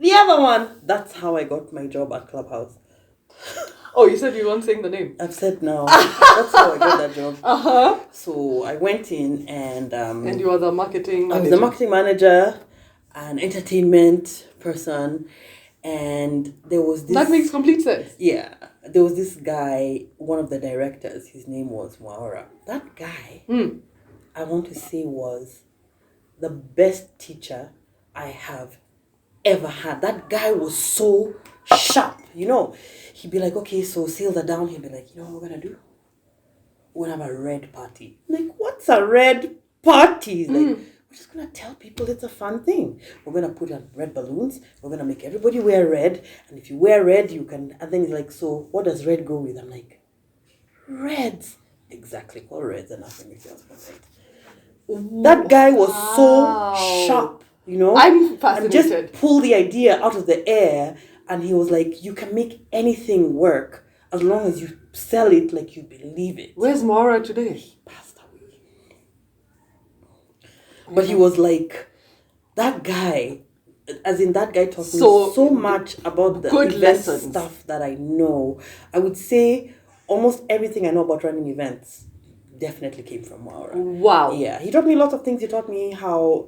Speaker 2: The other one. That's how I got my job at Clubhouse.
Speaker 1: Oh, you said you weren't saying the name.
Speaker 2: I've said no. That's how I got that job.
Speaker 1: Uh-huh.
Speaker 2: So I went in and...
Speaker 1: And you were the marketing
Speaker 2: I
Speaker 1: manager.
Speaker 2: was the marketing manager, an entertainment person, and there was this...
Speaker 1: That makes complete sense.
Speaker 2: Yeah. There was this guy, one of the directors, his name was Maura. That guy, I want to say, was the best teacher I have ever had. That guy was so sharp, you know. He'd be like, okay, so sales are down. He'd be like, you know what we're going to do? We're going to have a red party. I'm like, what's a red party? He's like, we're just going to tell people it's a fun thing. We're going to put on red balloons. We're going to make everybody wear red. And if you wear red, you can... And then he's like, so what does red go with? I'm like, reds. Exactly. Call reds and nothing else but red. That guy was so sharp, you know.
Speaker 1: I'm fascinated.
Speaker 2: And just pull the idea out of the air. And he was like, you can make anything work as long as you sell it like you believe it.
Speaker 1: Where's Maura today?
Speaker 2: He passed away. But he was like, that guy, as in that guy taught me so much about the
Speaker 1: good
Speaker 2: event
Speaker 1: lessons.
Speaker 2: stuff that I know. I would say almost everything I know about running events definitely came from Maura.
Speaker 1: Wow.
Speaker 2: Yeah, he taught me lots of things. He taught me how,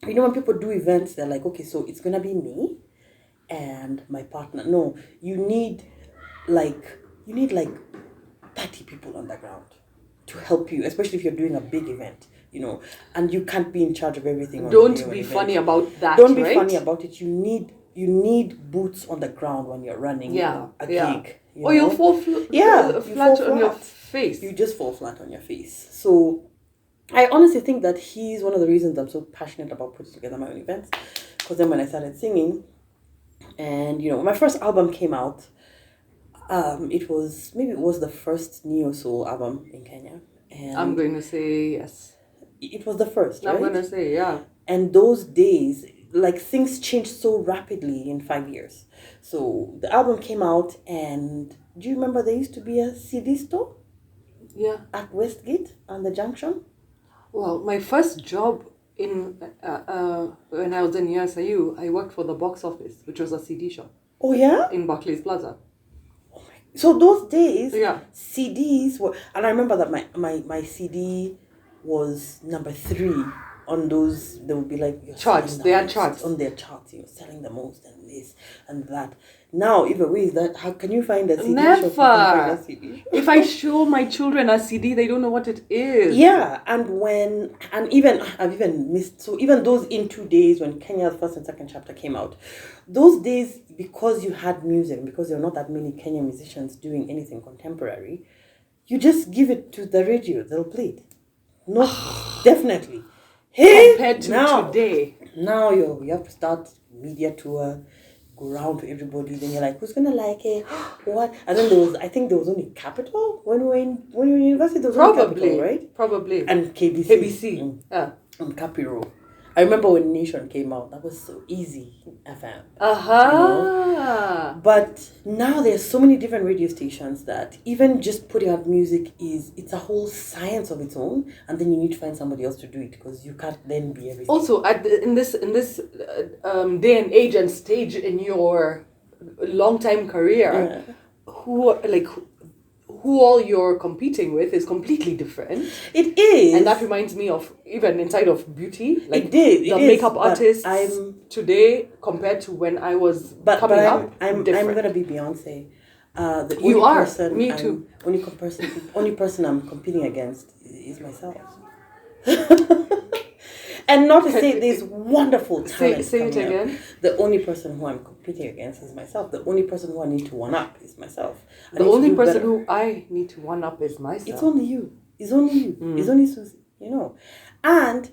Speaker 2: you know, when people do events, they're like, okay, so it's going to be me and my partner. No, you need like 30 people on the ground to help you, especially if you're doing a big event, you know, and you can't be in charge of everything. On
Speaker 1: Don't
Speaker 2: the day
Speaker 1: be
Speaker 2: of an
Speaker 1: funny
Speaker 2: event.
Speaker 1: about that.
Speaker 2: Don't be
Speaker 1: right?
Speaker 2: funny about it. You need boots on the ground when you're running a gig.
Speaker 1: Or you'll fall
Speaker 2: you
Speaker 1: flat
Speaker 2: fall
Speaker 1: on your
Speaker 2: flat.
Speaker 1: face.
Speaker 2: You just fall flat on your face. So I honestly think that he's one of the reasons I'm so passionate about putting together my own events. Because then when I started singing, and you know, when my first album came out, it was the first neo soul album in Kenya. And
Speaker 1: I'm going to say yes.
Speaker 2: it was the first, right?
Speaker 1: I'm going to say yeah.
Speaker 2: And those days, like, things changed so rapidly in 5 years. So the album came out, and do you remember there used to be a CD store?
Speaker 1: Yeah.
Speaker 2: At Westgate on the junction?
Speaker 1: Well, my first job in when I was in USIU, I worked for the box office, which was a CD shop
Speaker 2: Oh, yeah?
Speaker 1: in Barclays Plaza.
Speaker 2: So those days,
Speaker 1: Yeah.
Speaker 2: CDs were... And I remember that my CD was number 3 on those... They would be like... You're
Speaker 1: Charts.
Speaker 2: selling the
Speaker 1: They had
Speaker 2: most.
Speaker 1: charts.
Speaker 2: On their charts. You're selling the most and this and that. Now, even with that, how can you find a CD shop? You can find a CD shop.
Speaker 1: If I show my children a CD, they don't know what it is.
Speaker 2: Yeah, and I've even missed, so even those in 2 days when Kenya's first and second chapter came out, those days, because you had music, because there are not that many Kenyan musicians doing anything contemporary, you just give it to the radio, they'll play it. No, definitely. Hey,
Speaker 1: Compared to
Speaker 2: now,
Speaker 1: today.
Speaker 2: Now you have to start media tour, go around to everybody, then you're like, who's gonna like it? What? And then I think there was only Capital when we were in university. There was only Capital, right?
Speaker 1: Probably.
Speaker 2: And KBC.
Speaker 1: KBC. Yeah.
Speaker 2: And Capiro. I remember when Nation came out. That was so easy. FM. But now there's so many different radio stations that even just putting out music it's a whole science of its own, and then you need to find somebody else to do it because you can't then be everything.
Speaker 1: Also, in this day and age and stage in your long time career, who all you're competing with is completely different.
Speaker 2: It is.
Speaker 1: And that reminds me of even inside of beauty. Like
Speaker 2: the
Speaker 1: makeup artists today compared to when I was coming up.
Speaker 2: I'm gonna be Beyonce. The only
Speaker 1: You are.
Speaker 2: Person
Speaker 1: Me too.
Speaker 2: Only person I'm competing against is myself. And not to say there's wonderful talent.
Speaker 1: Say it
Speaker 2: coming
Speaker 1: again.
Speaker 2: up. The only person who I'm competing against is myself. The only person who I need to one up is myself.
Speaker 1: The only person who I need to one up is myself.
Speaker 2: It's only you. It's only you. It's only Suzie. You know. And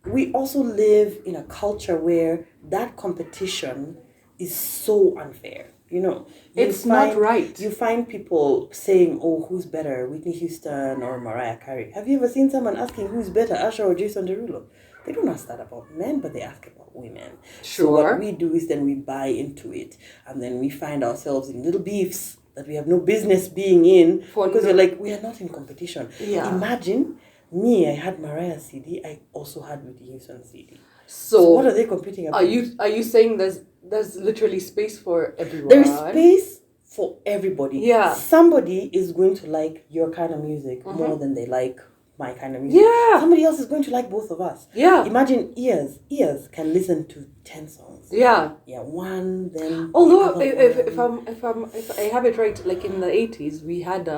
Speaker 2: we also live in a culture where that competition is so unfair. You know,
Speaker 1: It's not right.
Speaker 2: You find people saying, "Oh, who's better, Whitney Houston or Mariah Carey?" Have you ever seen someone asking who's better, Usher or Jason Derulo? They don't ask that about men, but they ask about women. So what
Speaker 1: Sure.
Speaker 2: we do is then we buy into it, and then we find ourselves in little beefs that we have no business being in because we're like, we are not in competition.
Speaker 1: Yeah.
Speaker 2: Imagine me, I had Mariah's CD, I also had Whitney Houston's CD.
Speaker 1: So,
Speaker 2: So what are they competing about?
Speaker 1: Are you saying there's literally space for everyone?
Speaker 2: There is space for everybody.
Speaker 1: Yeah.
Speaker 2: Somebody is going to like your kind of music more than they like my kind of music.
Speaker 1: Yeah.
Speaker 2: Somebody else is going to like both of us.
Speaker 1: Yeah.
Speaker 2: Imagine ears can listen to 10 songs.
Speaker 1: Yeah.
Speaker 2: Yeah, one then.
Speaker 1: Although
Speaker 2: the
Speaker 1: if
Speaker 2: other one.
Speaker 1: if I have it right, like in the 80s, we had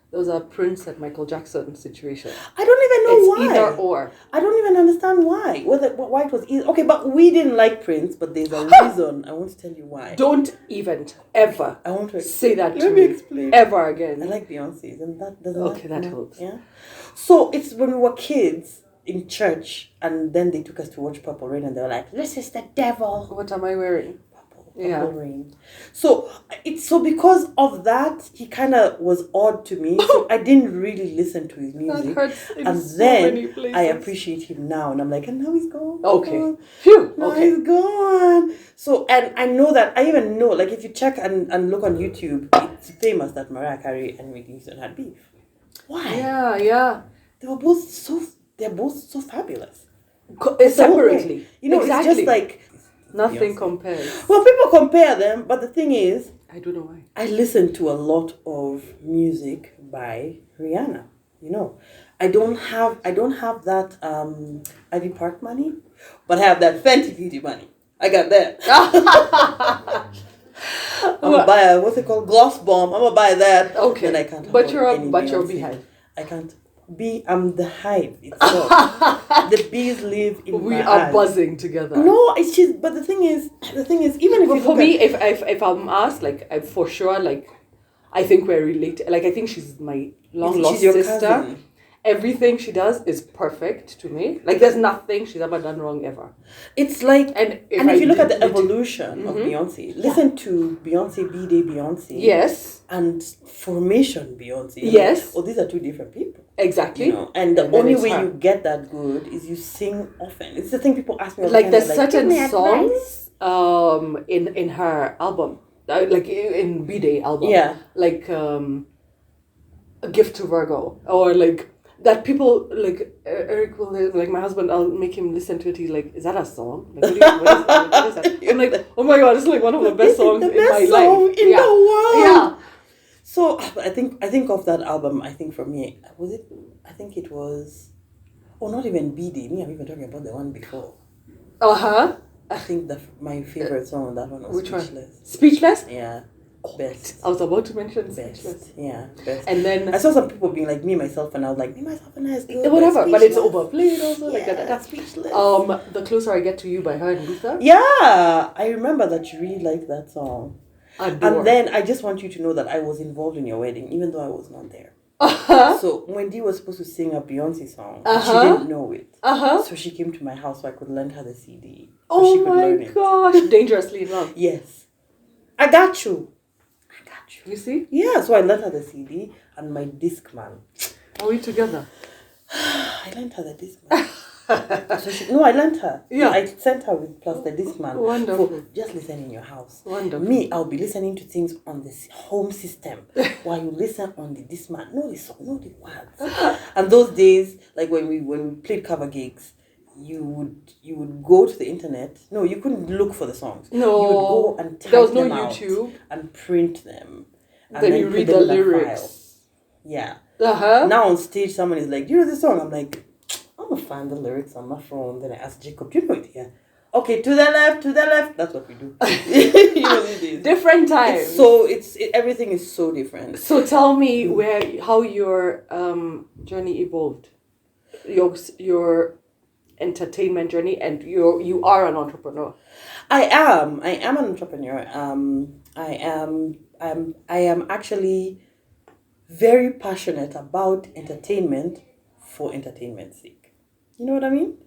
Speaker 1: there was a Prince and Michael Jackson situation.
Speaker 2: I don't even know
Speaker 1: It's
Speaker 2: why.
Speaker 1: either or.
Speaker 2: I don't even understand why. Why it was easy. Okay, but we didn't like Prince, but there's a reason. I want to tell you why.
Speaker 1: Don't even ever
Speaker 2: I want to
Speaker 1: say that to
Speaker 2: Let me
Speaker 1: me
Speaker 2: explain.
Speaker 1: ever
Speaker 2: I
Speaker 1: again.
Speaker 2: like Beyonce's, and that doesn't.
Speaker 1: Okay, that helps.
Speaker 2: Yeah. So it's when we were kids in church, and then they took us to watch Purple Rain, and they were like, "This is the devil."
Speaker 1: What am I wearing? Yeah.
Speaker 2: Purple Rain. So because of that, he kind of was odd to me. So I didn't really listen to his
Speaker 1: That
Speaker 2: music,
Speaker 1: hurts in
Speaker 2: and
Speaker 1: so many
Speaker 2: then
Speaker 1: places.
Speaker 2: I appreciate him now, and I'm like, and now he's gone.
Speaker 1: Okay. Phew.
Speaker 2: Now
Speaker 1: Okay.
Speaker 2: he's gone. So, and I know that, I even know, like, if you check and look on YouTube, it's famous that Mariah Carey and Whitney Houston had beef. Why?
Speaker 1: Yeah. Yeah.
Speaker 2: They're both so fabulous.
Speaker 1: Separately.
Speaker 2: You know,
Speaker 1: exactly.
Speaker 2: it's just like,
Speaker 1: Nothing
Speaker 2: Beyonce.
Speaker 1: compares.
Speaker 2: Well, people compare them, but the thing is,
Speaker 1: I don't know why.
Speaker 2: I listen to a lot of music by Rihanna. You know, I don't have that Ivy Park money, but I have that Fenty Beauty money. I got that. I'm gonna buy a what's it called, gloss bomb. I'm gonna buy that.
Speaker 1: Okay.
Speaker 2: Then I can't.
Speaker 1: But
Speaker 2: afford
Speaker 1: you're
Speaker 2: any
Speaker 1: you're
Speaker 2: Beyonce.
Speaker 1: behind.
Speaker 2: I can't be. I'm the hive itself. The bees live in
Speaker 1: We
Speaker 2: my
Speaker 1: are
Speaker 2: eyes.
Speaker 1: buzzing together.
Speaker 2: No, it's just. But the thing is, even if
Speaker 1: But
Speaker 2: you
Speaker 1: for
Speaker 2: look
Speaker 1: me,
Speaker 2: at,
Speaker 1: if I'm asked, like, I for sure, like, I think we're related. Like, I think she's my long lost
Speaker 2: she's your
Speaker 1: sister.
Speaker 2: cousin.
Speaker 1: Everything she does is perfect to me. Like, there's nothing she's ever done wrong ever.
Speaker 2: It's like,
Speaker 1: And
Speaker 2: if you look at the
Speaker 1: did-
Speaker 2: evolution of Beyonce, listen to Beyonce, B-Day Beyonce.
Speaker 1: Yes,
Speaker 2: And Formation Beyonce.
Speaker 1: Yes.
Speaker 2: Oh, these are two different people.
Speaker 1: exactly.
Speaker 2: You know, and the
Speaker 1: And then
Speaker 2: only
Speaker 1: it's
Speaker 2: way
Speaker 1: her.
Speaker 2: you get that good is you sing often. It's the thing people ask me all the
Speaker 1: Like,
Speaker 2: time.
Speaker 1: there's
Speaker 2: they're
Speaker 1: certain
Speaker 2: "Give me advice."
Speaker 1: songs in her album, like in B-Day album.
Speaker 2: Yeah.
Speaker 1: Like A Gift to Virgo, or like that people like Eric will, like, my husband, I'll make him listen to it. He's like, is that a song? Like, what is that? I'm like, oh my god, it's like one of the best songs
Speaker 2: The
Speaker 1: in my
Speaker 2: best song
Speaker 1: life.
Speaker 2: in the world.
Speaker 1: Yeah.
Speaker 2: So I think of that album. I think for me, was it? I think it was. Oh, not even B-Day. Me, I'm even talking about the one before.
Speaker 1: Uh-huh.
Speaker 2: I think my favorite song on that one was
Speaker 1: Which one?
Speaker 2: Speechless.
Speaker 1: Speechless?
Speaker 2: Yeah, best.
Speaker 1: I was about to mention
Speaker 2: Best.
Speaker 1: Speechless.
Speaker 2: Yeah, best.
Speaker 1: And then
Speaker 2: I saw some people being like, me, myself, and I was like, me, myself, and I is good.
Speaker 1: whatever, but it's
Speaker 2: Speechless.
Speaker 1: overplayed also.
Speaker 2: Yeah,
Speaker 1: Like that.
Speaker 2: that's Speechless.
Speaker 1: The Closer I Get to You by her and Luther.
Speaker 2: Yeah, I remember that you really liked that song.
Speaker 1: Adore.
Speaker 2: And then I just want you to know that I was involved in your wedding, even though I was not there.
Speaker 1: Uh-huh.
Speaker 2: So when Dee was supposed to sing a Beyonce song, she
Speaker 1: Uh-huh.
Speaker 2: didn't know it.
Speaker 1: Uh-huh.
Speaker 2: So she came to my house so I could lend her the CD. So she
Speaker 1: Oh
Speaker 2: could
Speaker 1: my
Speaker 2: learn it.
Speaker 1: gosh. Dangerously in love.
Speaker 2: Yes. I got you.
Speaker 1: You see?
Speaker 2: Yeah, so I lent her the CD and my Discman.
Speaker 1: Are we together?
Speaker 2: I lent her the Discman. I lent her.
Speaker 1: Yeah.
Speaker 2: I sent her with plus the Discman.
Speaker 1: Wonderful.
Speaker 2: For just listen in your house.
Speaker 1: Wonderful.
Speaker 2: Me, I'll be listening to things on this home system while you listen on the Discman. Know the song, know the words. And those days, like when we played cover gigs, you would go to the internet. No, you couldn't look for the songs.
Speaker 1: No.
Speaker 2: You would go and type
Speaker 1: There was no
Speaker 2: them out
Speaker 1: YouTube.
Speaker 2: and print them. And
Speaker 1: Then you
Speaker 2: put
Speaker 1: read
Speaker 2: them
Speaker 1: the
Speaker 2: in a
Speaker 1: lyrics.
Speaker 2: file. Yeah.
Speaker 1: Uh-huh.
Speaker 2: Now on stage, someone is like, "Do you know this song?" I'm like, "I'm gonna find the lyrics on my phone." Then I ask Jacob, "Do you know it?" Yeah. Okay, to the left, to the left. That's what we do. You know these days.
Speaker 1: Different times.
Speaker 2: Everything is so different.
Speaker 1: So tell me how your journey evolved. Your entertainment journey, and you are an entrepreneur.
Speaker 2: I am an entrepreneur. I am actually very passionate about entertainment for entertainment's sake. You know what I mean?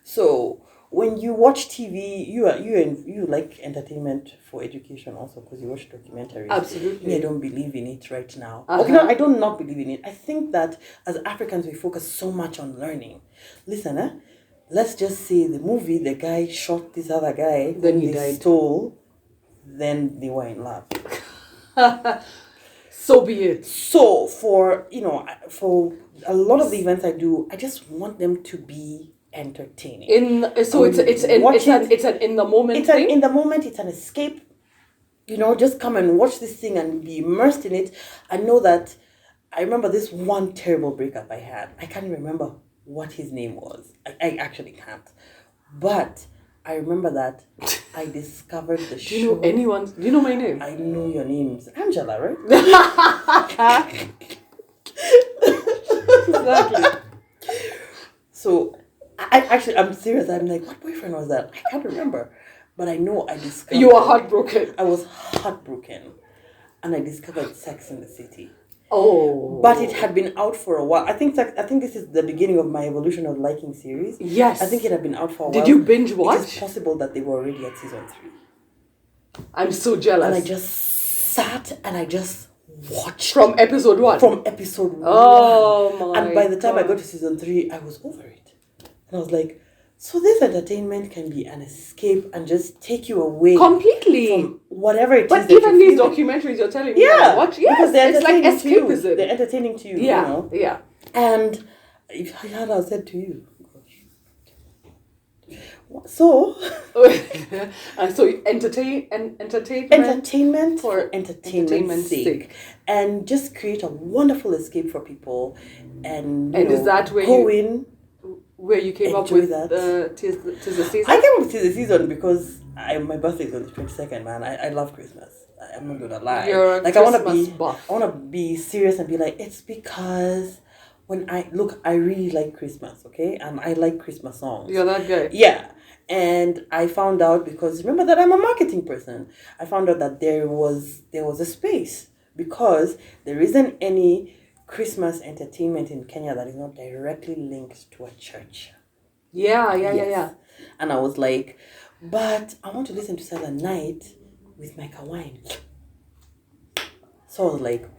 Speaker 2: So when you watch TV, you like entertainment for education also because you watch documentaries.
Speaker 1: Absolutely.
Speaker 2: Me, I don't believe in it right now.
Speaker 1: Uh-huh.
Speaker 2: Okay, no, I don't not believe in it. I think that as Africans, we focus so much on learning. Listen, let's just say the movie, the guy shot this other guy,
Speaker 1: Then he
Speaker 2: they
Speaker 1: died.
Speaker 2: stole, then they were in love.
Speaker 1: So be it.
Speaker 2: So for a lot of the events I do, I just want them to be entertaining.
Speaker 1: It's an in the moment thing.
Speaker 2: In the moment, it's an escape. Just come and watch this thing and be immersed in it. I know that I remember this one terrible breakup I had. I can't remember what his name was. I actually can't. But I remember that I discovered the show.
Speaker 1: Do you know anyone's? Do you know my name?
Speaker 2: I know your name's Angela, right?
Speaker 1: Exactly.
Speaker 2: So, I'm serious. I'm like, what boyfriend was that? I can't remember. But I know I discovered...
Speaker 1: You were heartbroken.
Speaker 2: I was heartbroken. And I discovered Sex in the City.
Speaker 1: Oh.
Speaker 2: But it had been out for a while. I think this is the beginning of my evolution of liking series.
Speaker 1: Yes.
Speaker 2: I think it had been out for a while.
Speaker 1: Did you binge watch?
Speaker 2: It is possible that they were already at season 3.
Speaker 1: I'm so jealous.
Speaker 2: And I just sat and I just watched.
Speaker 1: From episode 1?
Speaker 2: From episode 1.
Speaker 1: Oh my
Speaker 2: And by the time I
Speaker 1: God.
Speaker 2: got to season 3, I was over it. And I was like, so this entertainment can be an escape and just take you away
Speaker 1: Completely.
Speaker 2: from whatever it is.
Speaker 1: But
Speaker 2: that
Speaker 1: even
Speaker 2: you're
Speaker 1: these
Speaker 2: feeling.
Speaker 1: documentaries you're telling me
Speaker 2: Yeah,
Speaker 1: to watch, yes,
Speaker 2: because they're
Speaker 1: it's like
Speaker 2: entertaining to you.
Speaker 1: escapism.
Speaker 2: They're entertaining to you.
Speaker 1: Yeah, yeah.
Speaker 2: And if I had I said to you, so
Speaker 1: So entertainment
Speaker 2: entertainment
Speaker 1: for
Speaker 2: for entertainment's
Speaker 1: entertainment's
Speaker 2: sake.
Speaker 1: sake.
Speaker 2: And just create a wonderful escape for people. And
Speaker 1: is that where
Speaker 2: go
Speaker 1: you-
Speaker 2: in?
Speaker 1: where you came up
Speaker 2: Enjoy
Speaker 1: with
Speaker 2: that.
Speaker 1: tis the season.
Speaker 2: I came up to the season because my birthday is on the 22nd, man. I love Christmas. I'm not gonna lie.
Speaker 1: You're a
Speaker 2: like I wanna
Speaker 1: Christmas
Speaker 2: be
Speaker 1: buff.
Speaker 2: I wanna be serious and be like, it's because when I really like Christmas, okay? And I like Christmas songs.
Speaker 1: You're that guy.
Speaker 2: Yeah. And I found out because remember that I'm a marketing person. I found out that there was a space because there isn't any Christmas entertainment in Kenya that is not directly linked to a church.
Speaker 1: Yeah.
Speaker 2: Yes. And I was like, but I want to listen to Silent Night with my kawine. So I was like,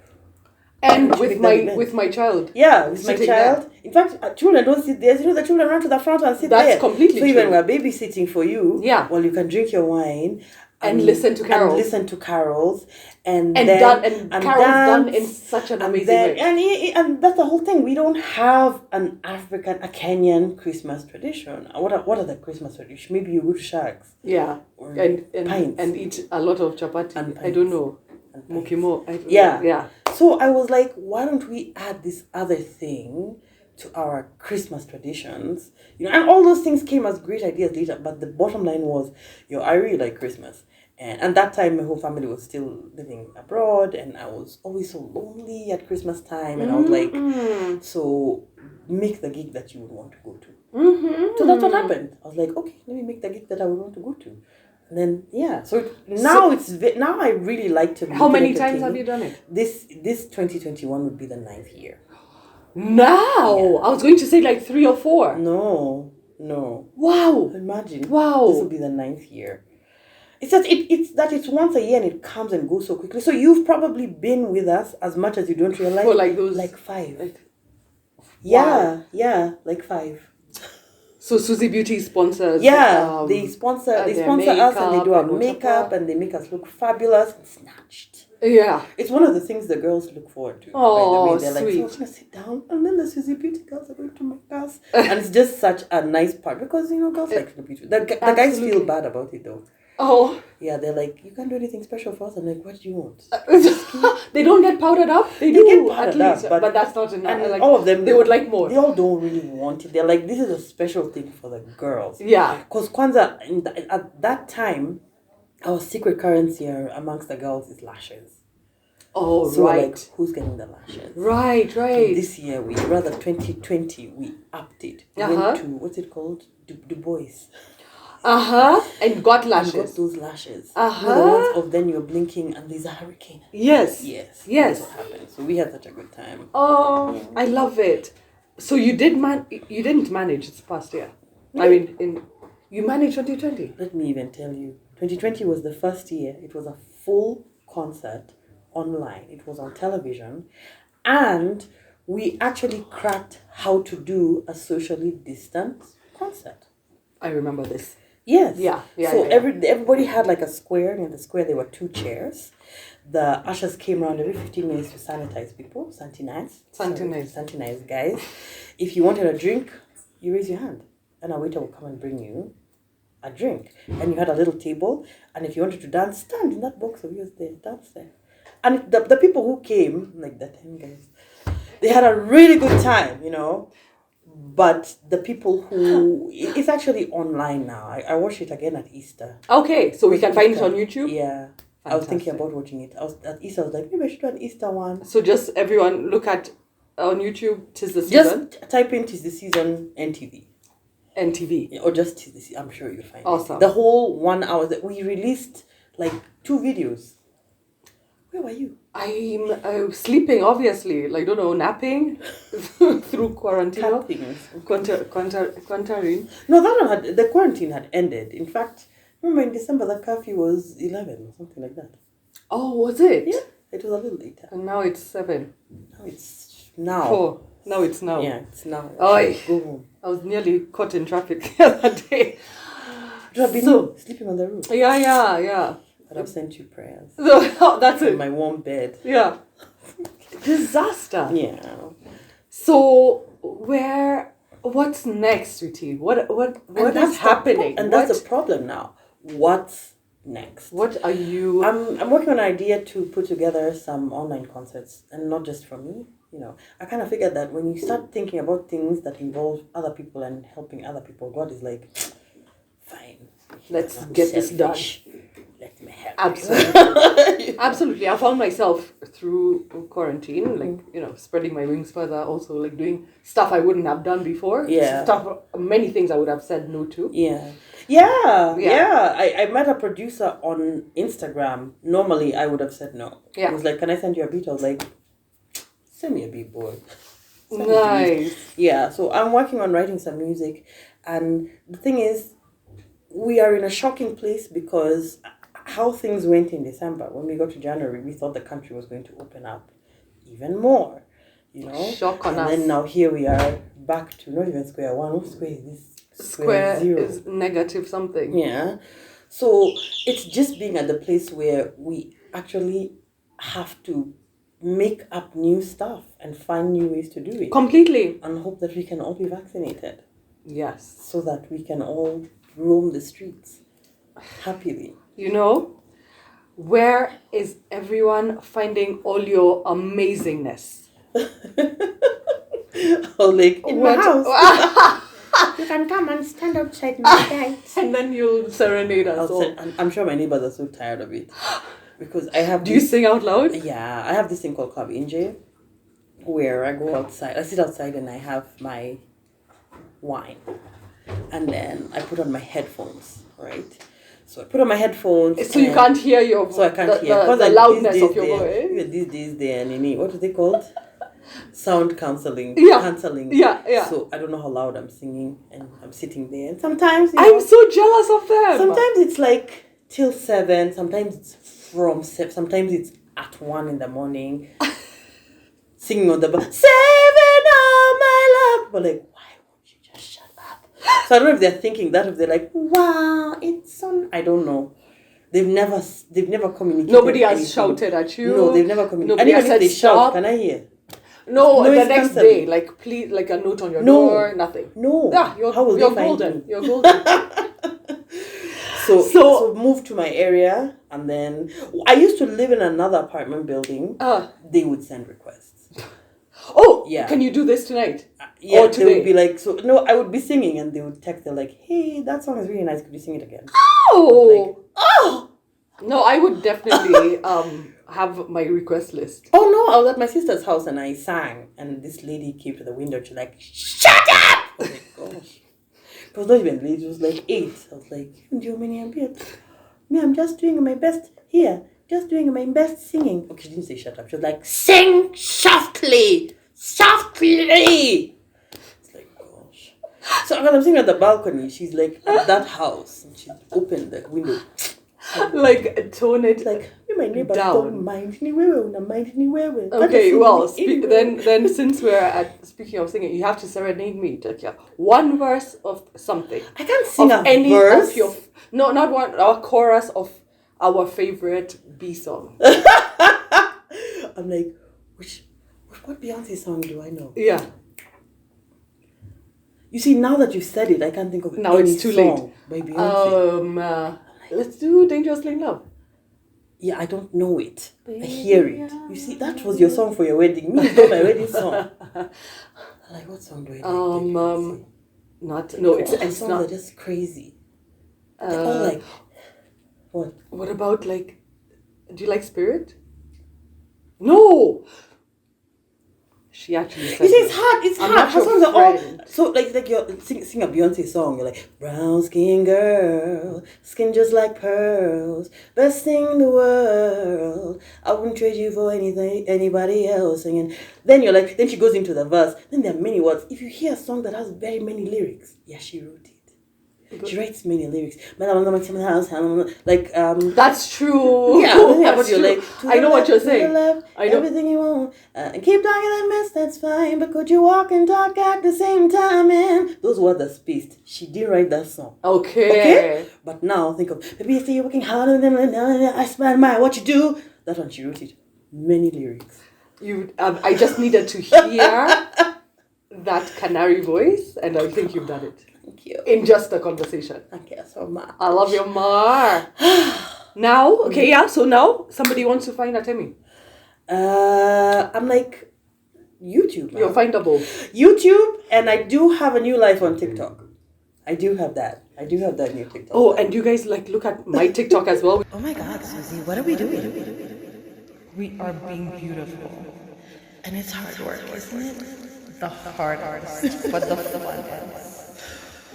Speaker 1: And
Speaker 2: Would you
Speaker 1: with
Speaker 2: make that
Speaker 1: my
Speaker 2: event?
Speaker 1: with my child.
Speaker 2: yeah, with my
Speaker 1: Sitting
Speaker 2: child. In fact, children don't sit there. The children run to the front and sit there.
Speaker 1: That's completely
Speaker 2: So even
Speaker 1: true.
Speaker 2: we're babysitting for you.
Speaker 1: Yeah.
Speaker 2: Well, you can drink your wine.
Speaker 1: And listen to carols.
Speaker 2: And listen to carols. And
Speaker 1: And
Speaker 2: then,
Speaker 1: done and carols done
Speaker 2: dance,
Speaker 1: in such an
Speaker 2: and
Speaker 1: amazing
Speaker 2: then,
Speaker 1: way.
Speaker 2: and that's the whole thing. We don't have a Kenyan Christmas tradition. What are the Christmas traditions? Maybe you go to Shags.
Speaker 1: Yeah.
Speaker 2: Or
Speaker 1: And
Speaker 2: pints.
Speaker 1: and eat a lot of chapati.
Speaker 2: And
Speaker 1: I don't
Speaker 2: pints.
Speaker 1: know.
Speaker 2: And pints.
Speaker 1: Mukimo. I don't
Speaker 2: Yeah.
Speaker 1: know. Yeah.
Speaker 2: So I was like, why don't we add this other thing to our Christmas traditions? And all those things came as great ideas later. But the bottom line was, I really like Christmas. And that time, my whole family was still living abroad, and I was always so lonely at Christmas time. And I was like, so make the gig that you would want to go to.
Speaker 1: Mm-hmm.
Speaker 2: So that's what happened. I was like, okay, let me make the gig that I would want to go to. And then, yeah. So now now I really like to.
Speaker 1: How
Speaker 2: make it
Speaker 1: many times have
Speaker 2: entertaining.
Speaker 1: you done it?
Speaker 2: This 2021 would be the 9th year.
Speaker 1: Now I was going to say like 3 or 4.
Speaker 2: No.
Speaker 1: Wow.
Speaker 2: Imagine.
Speaker 1: Wow.
Speaker 2: This will be the 9th year. It's that it's once a year and it comes and goes so quickly. So you've probably been with us as much as you don't realize.
Speaker 1: For like those
Speaker 2: 5.
Speaker 1: Wow.
Speaker 2: Yeah, like 5.
Speaker 1: So Suzie Beauty sponsors.
Speaker 2: Yeah, they sponsor us and they do our
Speaker 1: makeup
Speaker 2: makeup and they make us look fabulous and snatched.
Speaker 1: Yeah.
Speaker 2: It's one of the things the girls look forward to.
Speaker 1: Oh,
Speaker 2: by the way. They're
Speaker 1: sweet.
Speaker 2: like, so I'm gonna sit down and then the Suzie Beauty girls are going to make us. And it's just such a nice part because girls like the beauty. The guys
Speaker 1: Absolutely.
Speaker 2: feel bad about it though.
Speaker 1: Oh.
Speaker 2: Yeah, they're like, you can't do anything special for us. I'm like, what do you want?
Speaker 1: They don't get powdered up. They
Speaker 2: They
Speaker 1: do
Speaker 2: get powdered
Speaker 1: at least,
Speaker 2: up,
Speaker 1: but that's not enough.
Speaker 2: And
Speaker 1: Like,
Speaker 2: all of them,
Speaker 1: they would like more.
Speaker 2: They all don't really want it. They're like, this is a special thing for the girls.
Speaker 1: Yeah.
Speaker 2: Because Kwanzaa, at that time, our secret currency amongst the girls is lashes.
Speaker 1: Oh,
Speaker 2: So
Speaker 1: right.
Speaker 2: like, who's getting the lashes?
Speaker 1: Right.
Speaker 2: This year, 2020, we upped it. We
Speaker 1: Uh-huh.
Speaker 2: went to, what's it called? Du Bois.
Speaker 1: And got
Speaker 2: And
Speaker 1: lashes.
Speaker 2: got those lashes.
Speaker 1: Uh-huh.
Speaker 2: The ones of then you're blinking and there's a hurricane.
Speaker 1: Yes.
Speaker 2: Yes.
Speaker 1: Yes.
Speaker 2: That's what happened. So we had such a good time.
Speaker 1: Oh, I love it. So you didn't manage this past year. I mean, You managed 2020.
Speaker 2: Let me even tell you. 2020 was the first year. It was a full concert online. It was on television. And we actually cracked how to do a socially distant concert.
Speaker 1: I remember this.
Speaker 2: Yes. So
Speaker 1: yeah.
Speaker 2: everybody had like a square. In the square, there were 2 chairs. The ushers came around every 15 minutes to sanitize people. Sanitize, guys. If you wanted a drink, you raise your hand. And a waiter will come and bring you a drink. And you had a little table. And if you wanted to dance, stand in that box of yours there. Dance there. And the people who came, like the 10 guys, they had a really good time, But the people who... It's actually online now. I watched it again at Easter.
Speaker 1: Okay, so we can find it on YouTube?
Speaker 2: Yeah. Fantastic. I was thinking about watching it. At Easter, I was like, maybe I should do an Easter one.
Speaker 1: So just everyone look at on YouTube, 'Tis the Season?
Speaker 2: Just type in 'Tis the Season NTV.
Speaker 1: NTV.
Speaker 2: Yeah, or just 'Tis the Season. I'm sure you'll find
Speaker 1: awesome.
Speaker 2: it. The whole 1 hour that we released, like 2 videos. Where were you?
Speaker 1: I'm sleeping, obviously. Like, don't know, napping through quarantine. Quarantine.
Speaker 2: No, the quarantine had ended. In fact, remember in December, the curfew was 11 or something like that.
Speaker 1: Oh, was it?
Speaker 2: Yeah, it was a little later.
Speaker 1: And now it's 7.
Speaker 2: Now it's now.
Speaker 1: 4. Now it's now.
Speaker 2: Yeah, it's now.
Speaker 1: Oh,
Speaker 2: go home.
Speaker 1: I was nearly caught in traffic the other day.
Speaker 2: You have been sleeping on the roof.
Speaker 1: Yeah.
Speaker 2: But I've sent you prayers.
Speaker 1: So, that's it.
Speaker 2: In my warm bed.
Speaker 1: Yeah. Disaster.
Speaker 2: Yeah.
Speaker 1: So, what's next, sweetie? What is happening?
Speaker 2: That's the problem now. What's next?
Speaker 1: What are you...
Speaker 2: I'm working on an idea to put together some online concerts, and not just for me. I kind of figured that when you start thinking about things that involve other people and helping other people, God is like, fine.
Speaker 1: Let's get this done.
Speaker 2: Let me help.
Speaker 1: Absolutely. Absolutely. I found myself through quarantine, like, spreading my wings further, also like doing stuff I wouldn't have done before.
Speaker 2: Yeah.
Speaker 1: Many things I would have said no to.
Speaker 2: Yeah. I met a producer on Instagram. Normally, I would have said no.
Speaker 1: Yeah.
Speaker 2: He was like, can I send you a beat? I was like, send me a beat, boy.
Speaker 1: Nice.
Speaker 2: Yeah, so I'm working on writing some music. And the thing is, we are in a shocking place because how things went in December. When we got to January, we thought the country was going to open up even more,
Speaker 1: Shock on us.
Speaker 2: And then now here we are back to not even square one. What square is this?
Speaker 1: Square
Speaker 2: zero.
Speaker 1: is negative something.
Speaker 2: Yeah. So it's just being at the place where we actually have to make up new stuff and find new ways to do it.
Speaker 1: Completely.
Speaker 2: And hope that we can all be vaccinated.
Speaker 1: Yes.
Speaker 2: So that we can all roam the streets happily.
Speaker 1: Where is everyone finding all your amazingness?
Speaker 2: Or like in my house.
Speaker 4: You can come and stand outside my gate.
Speaker 1: And then you'll serenade us all.
Speaker 2: I'm sure my neighbors are so tired of it. Because I have
Speaker 1: Do you sing out loud?
Speaker 2: Yeah, I have this thing called Kabinje, where I go outside. I sit outside and I have my wine. And then I put on my headphones, right? So I put on my headphones.
Speaker 1: So you can't hear your voice.
Speaker 2: So I can't hear.
Speaker 1: The loudness of your voice.
Speaker 2: These days they're what are they called? Sound cancelling.
Speaker 1: Yeah.
Speaker 2: Cancelling.
Speaker 1: Yeah.
Speaker 2: So I don't know how loud I'm singing and I'm sitting there. And sometimes
Speaker 1: I'm so jealous of them.
Speaker 2: Sometimes it's like till 7. Sometimes it's from 7. Sometimes it's at 1 in the morning. Singing on the bus. 7 oh my love. But like, why won't you just shut up? So I don't know if they're thinking that, if they're like, wow, it's on. I don't know. They've never communicated.
Speaker 1: Nobody has
Speaker 2: anything.
Speaker 1: Shouted at you.
Speaker 2: No, they've never communicated.
Speaker 1: Nobody
Speaker 2: And
Speaker 1: has
Speaker 2: even if they
Speaker 1: said
Speaker 2: shout,
Speaker 1: stop.
Speaker 2: can I hear?
Speaker 1: No,
Speaker 2: Noise
Speaker 1: the next
Speaker 2: cancelling.
Speaker 1: day, like please, like a note on your door, nothing.
Speaker 2: No.
Speaker 1: Yeah,
Speaker 2: How will
Speaker 1: you're
Speaker 2: they find
Speaker 1: golden.
Speaker 2: me?
Speaker 1: You're golden.
Speaker 2: So move to my area, and then I used to live in another apartment building. They would send requests.
Speaker 1: Oh,
Speaker 2: yeah.
Speaker 1: Can you do this tonight?
Speaker 2: Yeah,
Speaker 1: or today?
Speaker 2: They would be like, so no, I would be singing, and they would text. They're like, hey, that song is really nice. Could you sing it again?
Speaker 1: Oh, no, I would definitely have my request list.
Speaker 2: Oh no, I was at my sister's house and I sang, and this lady came to the window. She's like, shut up! I was like, gosh. It was not even late. It was like 8. I was like, do you mean me? I'm just doing my best here. Just doing my best singing. Okay, she didn't say shut up. She was like, sing softly, softly. It's like, gosh. So when I'm sitting at the balcony, she's like at that house, and she's opened the window.
Speaker 1: Like tone it
Speaker 2: Like, you my neighbor
Speaker 1: down.
Speaker 2: don't mind anywhere, not mind anywhere.
Speaker 1: Okay, well, then since we're at speaking of singing, you have to serenade me, Takia. One verse of something.
Speaker 2: I can't sing
Speaker 1: Of
Speaker 2: a
Speaker 1: any
Speaker 2: verse.
Speaker 1: of your no, not one. Our chorus of our favorite B song.
Speaker 2: I'm like, what Beyonce song do I know?
Speaker 1: Yeah.
Speaker 2: You see, now that you said it, I can't think of
Speaker 1: Now
Speaker 2: any
Speaker 1: it's too
Speaker 2: song by Beyonce.
Speaker 1: Let's do Dangerously in Love.
Speaker 2: Yeah, I don't know it. I hear it. You see, that was your song for your wedding. Me, it's not my wedding song. I'm like, what song do I like?
Speaker 1: Not no, it's
Speaker 2: songs
Speaker 1: not.
Speaker 2: are just crazy. They're all like, what?
Speaker 1: What about like? Do you like Spirit? No. She actually said.
Speaker 2: You see, it's hard. It's
Speaker 1: I'm
Speaker 2: hard.
Speaker 1: not
Speaker 2: Her
Speaker 1: your
Speaker 2: songs are all
Speaker 1: friend.
Speaker 2: so like you sing a Beyonce song. You're like brown skin girl, skin just like pearls, best thing in the world. I wouldn't trade you for anything, anybody else. Singing. Then you're like. Then she goes into the verse. Then there are many words. If you hear a song that has very many lyrics, yeah, she wrote it. She writes many lyrics. Like
Speaker 1: That's true.
Speaker 2: yeah,
Speaker 1: That's
Speaker 2: what you're
Speaker 1: true.
Speaker 2: like.
Speaker 1: I know what you're saying.
Speaker 2: I know everything you want. And keep talking that mess, that's fine. But could you walk and talk at the same time? And those words are spaced. She did write that song.
Speaker 1: Okay.
Speaker 2: But now think of baby, I see you working harder than I spend my what you do. That one she wrote it. Many lyrics.
Speaker 1: I just needed to hear that canary voice, and I think you've done it.
Speaker 2: Thank you.
Speaker 1: In just a conversation.
Speaker 2: Thank you so much.
Speaker 1: I love your Mar. Now, okay, yeah. So now somebody wants to find Atemi.
Speaker 2: I'm like YouTube. Man.
Speaker 1: You're findable.
Speaker 2: YouTube, and I do have a new life on TikTok. I do have that. I do have that new TikTok.
Speaker 1: Oh, and you guys like look at my TikTok as well.
Speaker 2: Oh my God, Suzie, what are we doing?
Speaker 1: We are being beautiful.
Speaker 2: And it's hard work, isn't it?
Speaker 1: The hard artist, but the fun ones.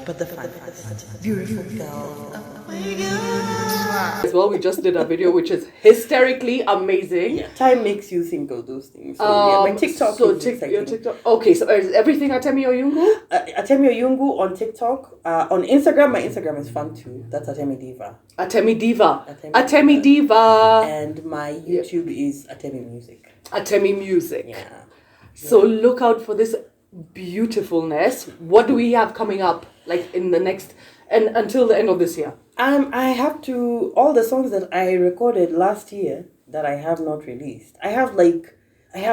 Speaker 2: But the funniest. Beautiful girl. Oh my God.
Speaker 1: As well, we just did a video which is hysterically amazing.
Speaker 2: Yeah, time makes you think of those things. So, yeah, my TikTok
Speaker 1: So
Speaker 2: is exciting.
Speaker 1: your TikTok. Okay, so is everything Atemi Oyungu?
Speaker 2: Atemi Oyungu on TikTok. On Instagram, my Instagram is fun too. That's Atemi Diva.
Speaker 1: Atemi Diva.
Speaker 2: Atemi
Speaker 1: Atemi Diva.
Speaker 2: And my YouTube is Atemi Music.
Speaker 1: Atemi Music.
Speaker 2: Yeah.
Speaker 1: So look out for this beautifulness. What do we have coming up, like in the next and until the end of this year?
Speaker 2: I have to all the songs that I recorded last year that I have not released. I have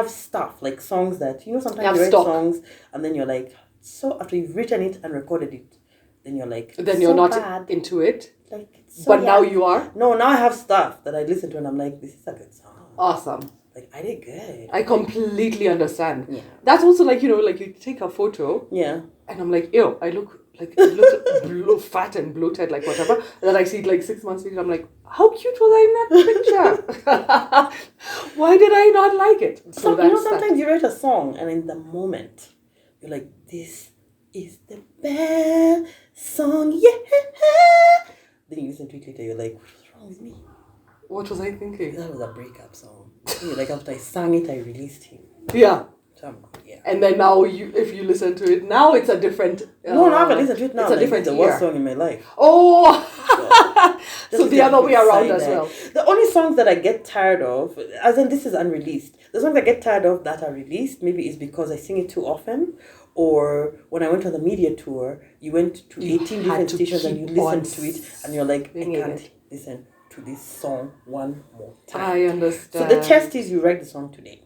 Speaker 2: stuff like songs that sometimes you write
Speaker 1: stock.
Speaker 2: songs and then you're like, so after you've written it and recorded it, then you're like,
Speaker 1: Then
Speaker 2: so
Speaker 1: you're not
Speaker 2: bad.
Speaker 1: into it.
Speaker 2: Like, it's so
Speaker 1: But now
Speaker 2: yuck.
Speaker 1: you are.
Speaker 2: No, now I have stuff that I listen to and I'm like, this is a good song.
Speaker 1: Awesome.
Speaker 2: Like I did good.
Speaker 1: I completely understand.
Speaker 2: Yeah.
Speaker 1: That's also like like you take a photo
Speaker 2: Yeah.
Speaker 1: and I'm like, ew, I look fat and bloated, like whatever. And then I see it like 6 months later, I'm like, how cute was I in that picture? Why did I not like it? So
Speaker 2: Sometimes you write a song and in the moment you're like, this is the best song, yeah. Then you listen to it later, you're like, what's wrong with me?
Speaker 1: What was I thinking?
Speaker 2: That was a breakup song. Like after I sang it, I released him.
Speaker 1: Yeah.
Speaker 2: So I'm good, yeah.
Speaker 1: And then now if you listen to it, now it's a different...
Speaker 2: No, now I can listen to it now.
Speaker 1: It's a different
Speaker 2: the
Speaker 1: year.
Speaker 2: worst song in my life.
Speaker 1: Oh!
Speaker 2: So,
Speaker 1: So the other way around as
Speaker 2: side
Speaker 1: well.
Speaker 2: The only songs that I get tired of, as in this is unreleased, the songs I get tired of that are released, maybe is because I sing it too often, or when I went on the media tour, you went to
Speaker 1: You
Speaker 2: 18
Speaker 1: had
Speaker 2: different
Speaker 1: to
Speaker 2: stations and you
Speaker 1: keep on
Speaker 2: listened to it, and you're like, I
Speaker 1: singing
Speaker 2: can't
Speaker 1: it.
Speaker 2: listen to this song one more time.
Speaker 1: I understand.
Speaker 2: So the test is you write the song today.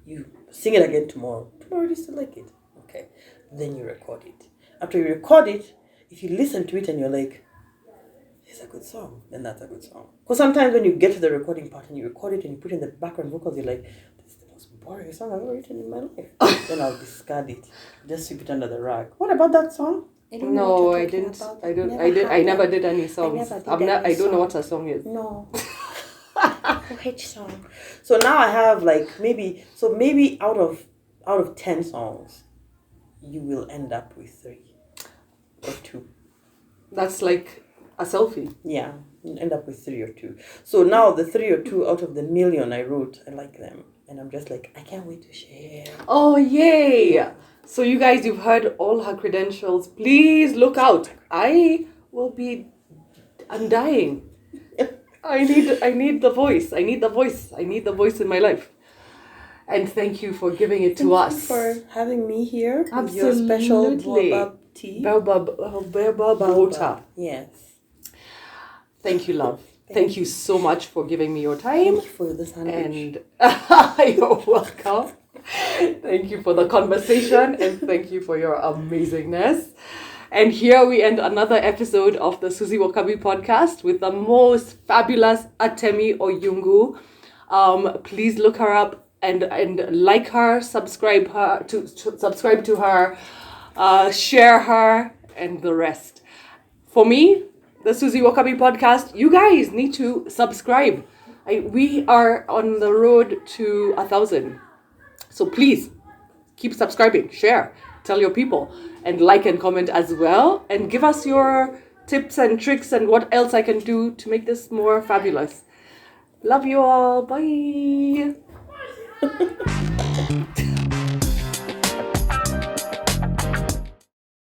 Speaker 2: You sing it again tomorrow. Tomorrow you still like it. Okay. Then you record it. After you record it, if you listen to it and you're like, it's a good song, then that's a good song. Because sometimes when you get to the recording part and you record it and you put in the background vocals, you're like, this is the most boring song I've ever written in my life. Then I'll discard it. Just sweep it under the rag. What about that song?
Speaker 1: No, I didn't. I never did any songs. I don't know what a song is.
Speaker 2: No.
Speaker 4: Which song?
Speaker 2: So now I have maybe out of 10 songs, you will end up with 3 or 2.
Speaker 1: That's like a selfie.
Speaker 2: Yeah, you end up with 3 or 2. So now the 3 or 2 out of the million I wrote, I like them. and I'm just like, I can't wait to share.
Speaker 1: Oh, yay! So you guys, you've heard all her credentials. Please look out. I'm dying. I need the voice. I need the voice in my life. And thank you for giving it to us.
Speaker 2: Thank you for having me here. With
Speaker 1: Absolutely.
Speaker 2: your special baobab tea.
Speaker 1: Baobab water.
Speaker 2: Yes.
Speaker 1: Thank you, love. Thank you so much for giving me your time.
Speaker 2: Thank you for the sandwich.
Speaker 1: And you're welcome. Thank you for the conversation and thank you for your amazingness. And here we end another episode of the Suzie Wokabi podcast with the most fabulous Atemi Oyungu. Please look her up and like her, subscribe to her, share her, and the rest. For me, the Suzie Wokabi podcast, you guys need to subscribe. We are on the road to 1,000. So please keep subscribing, share, tell your people, and like and comment as well. And give us your tips and tricks and what else I can do to make this more fabulous. Love you all. Bye.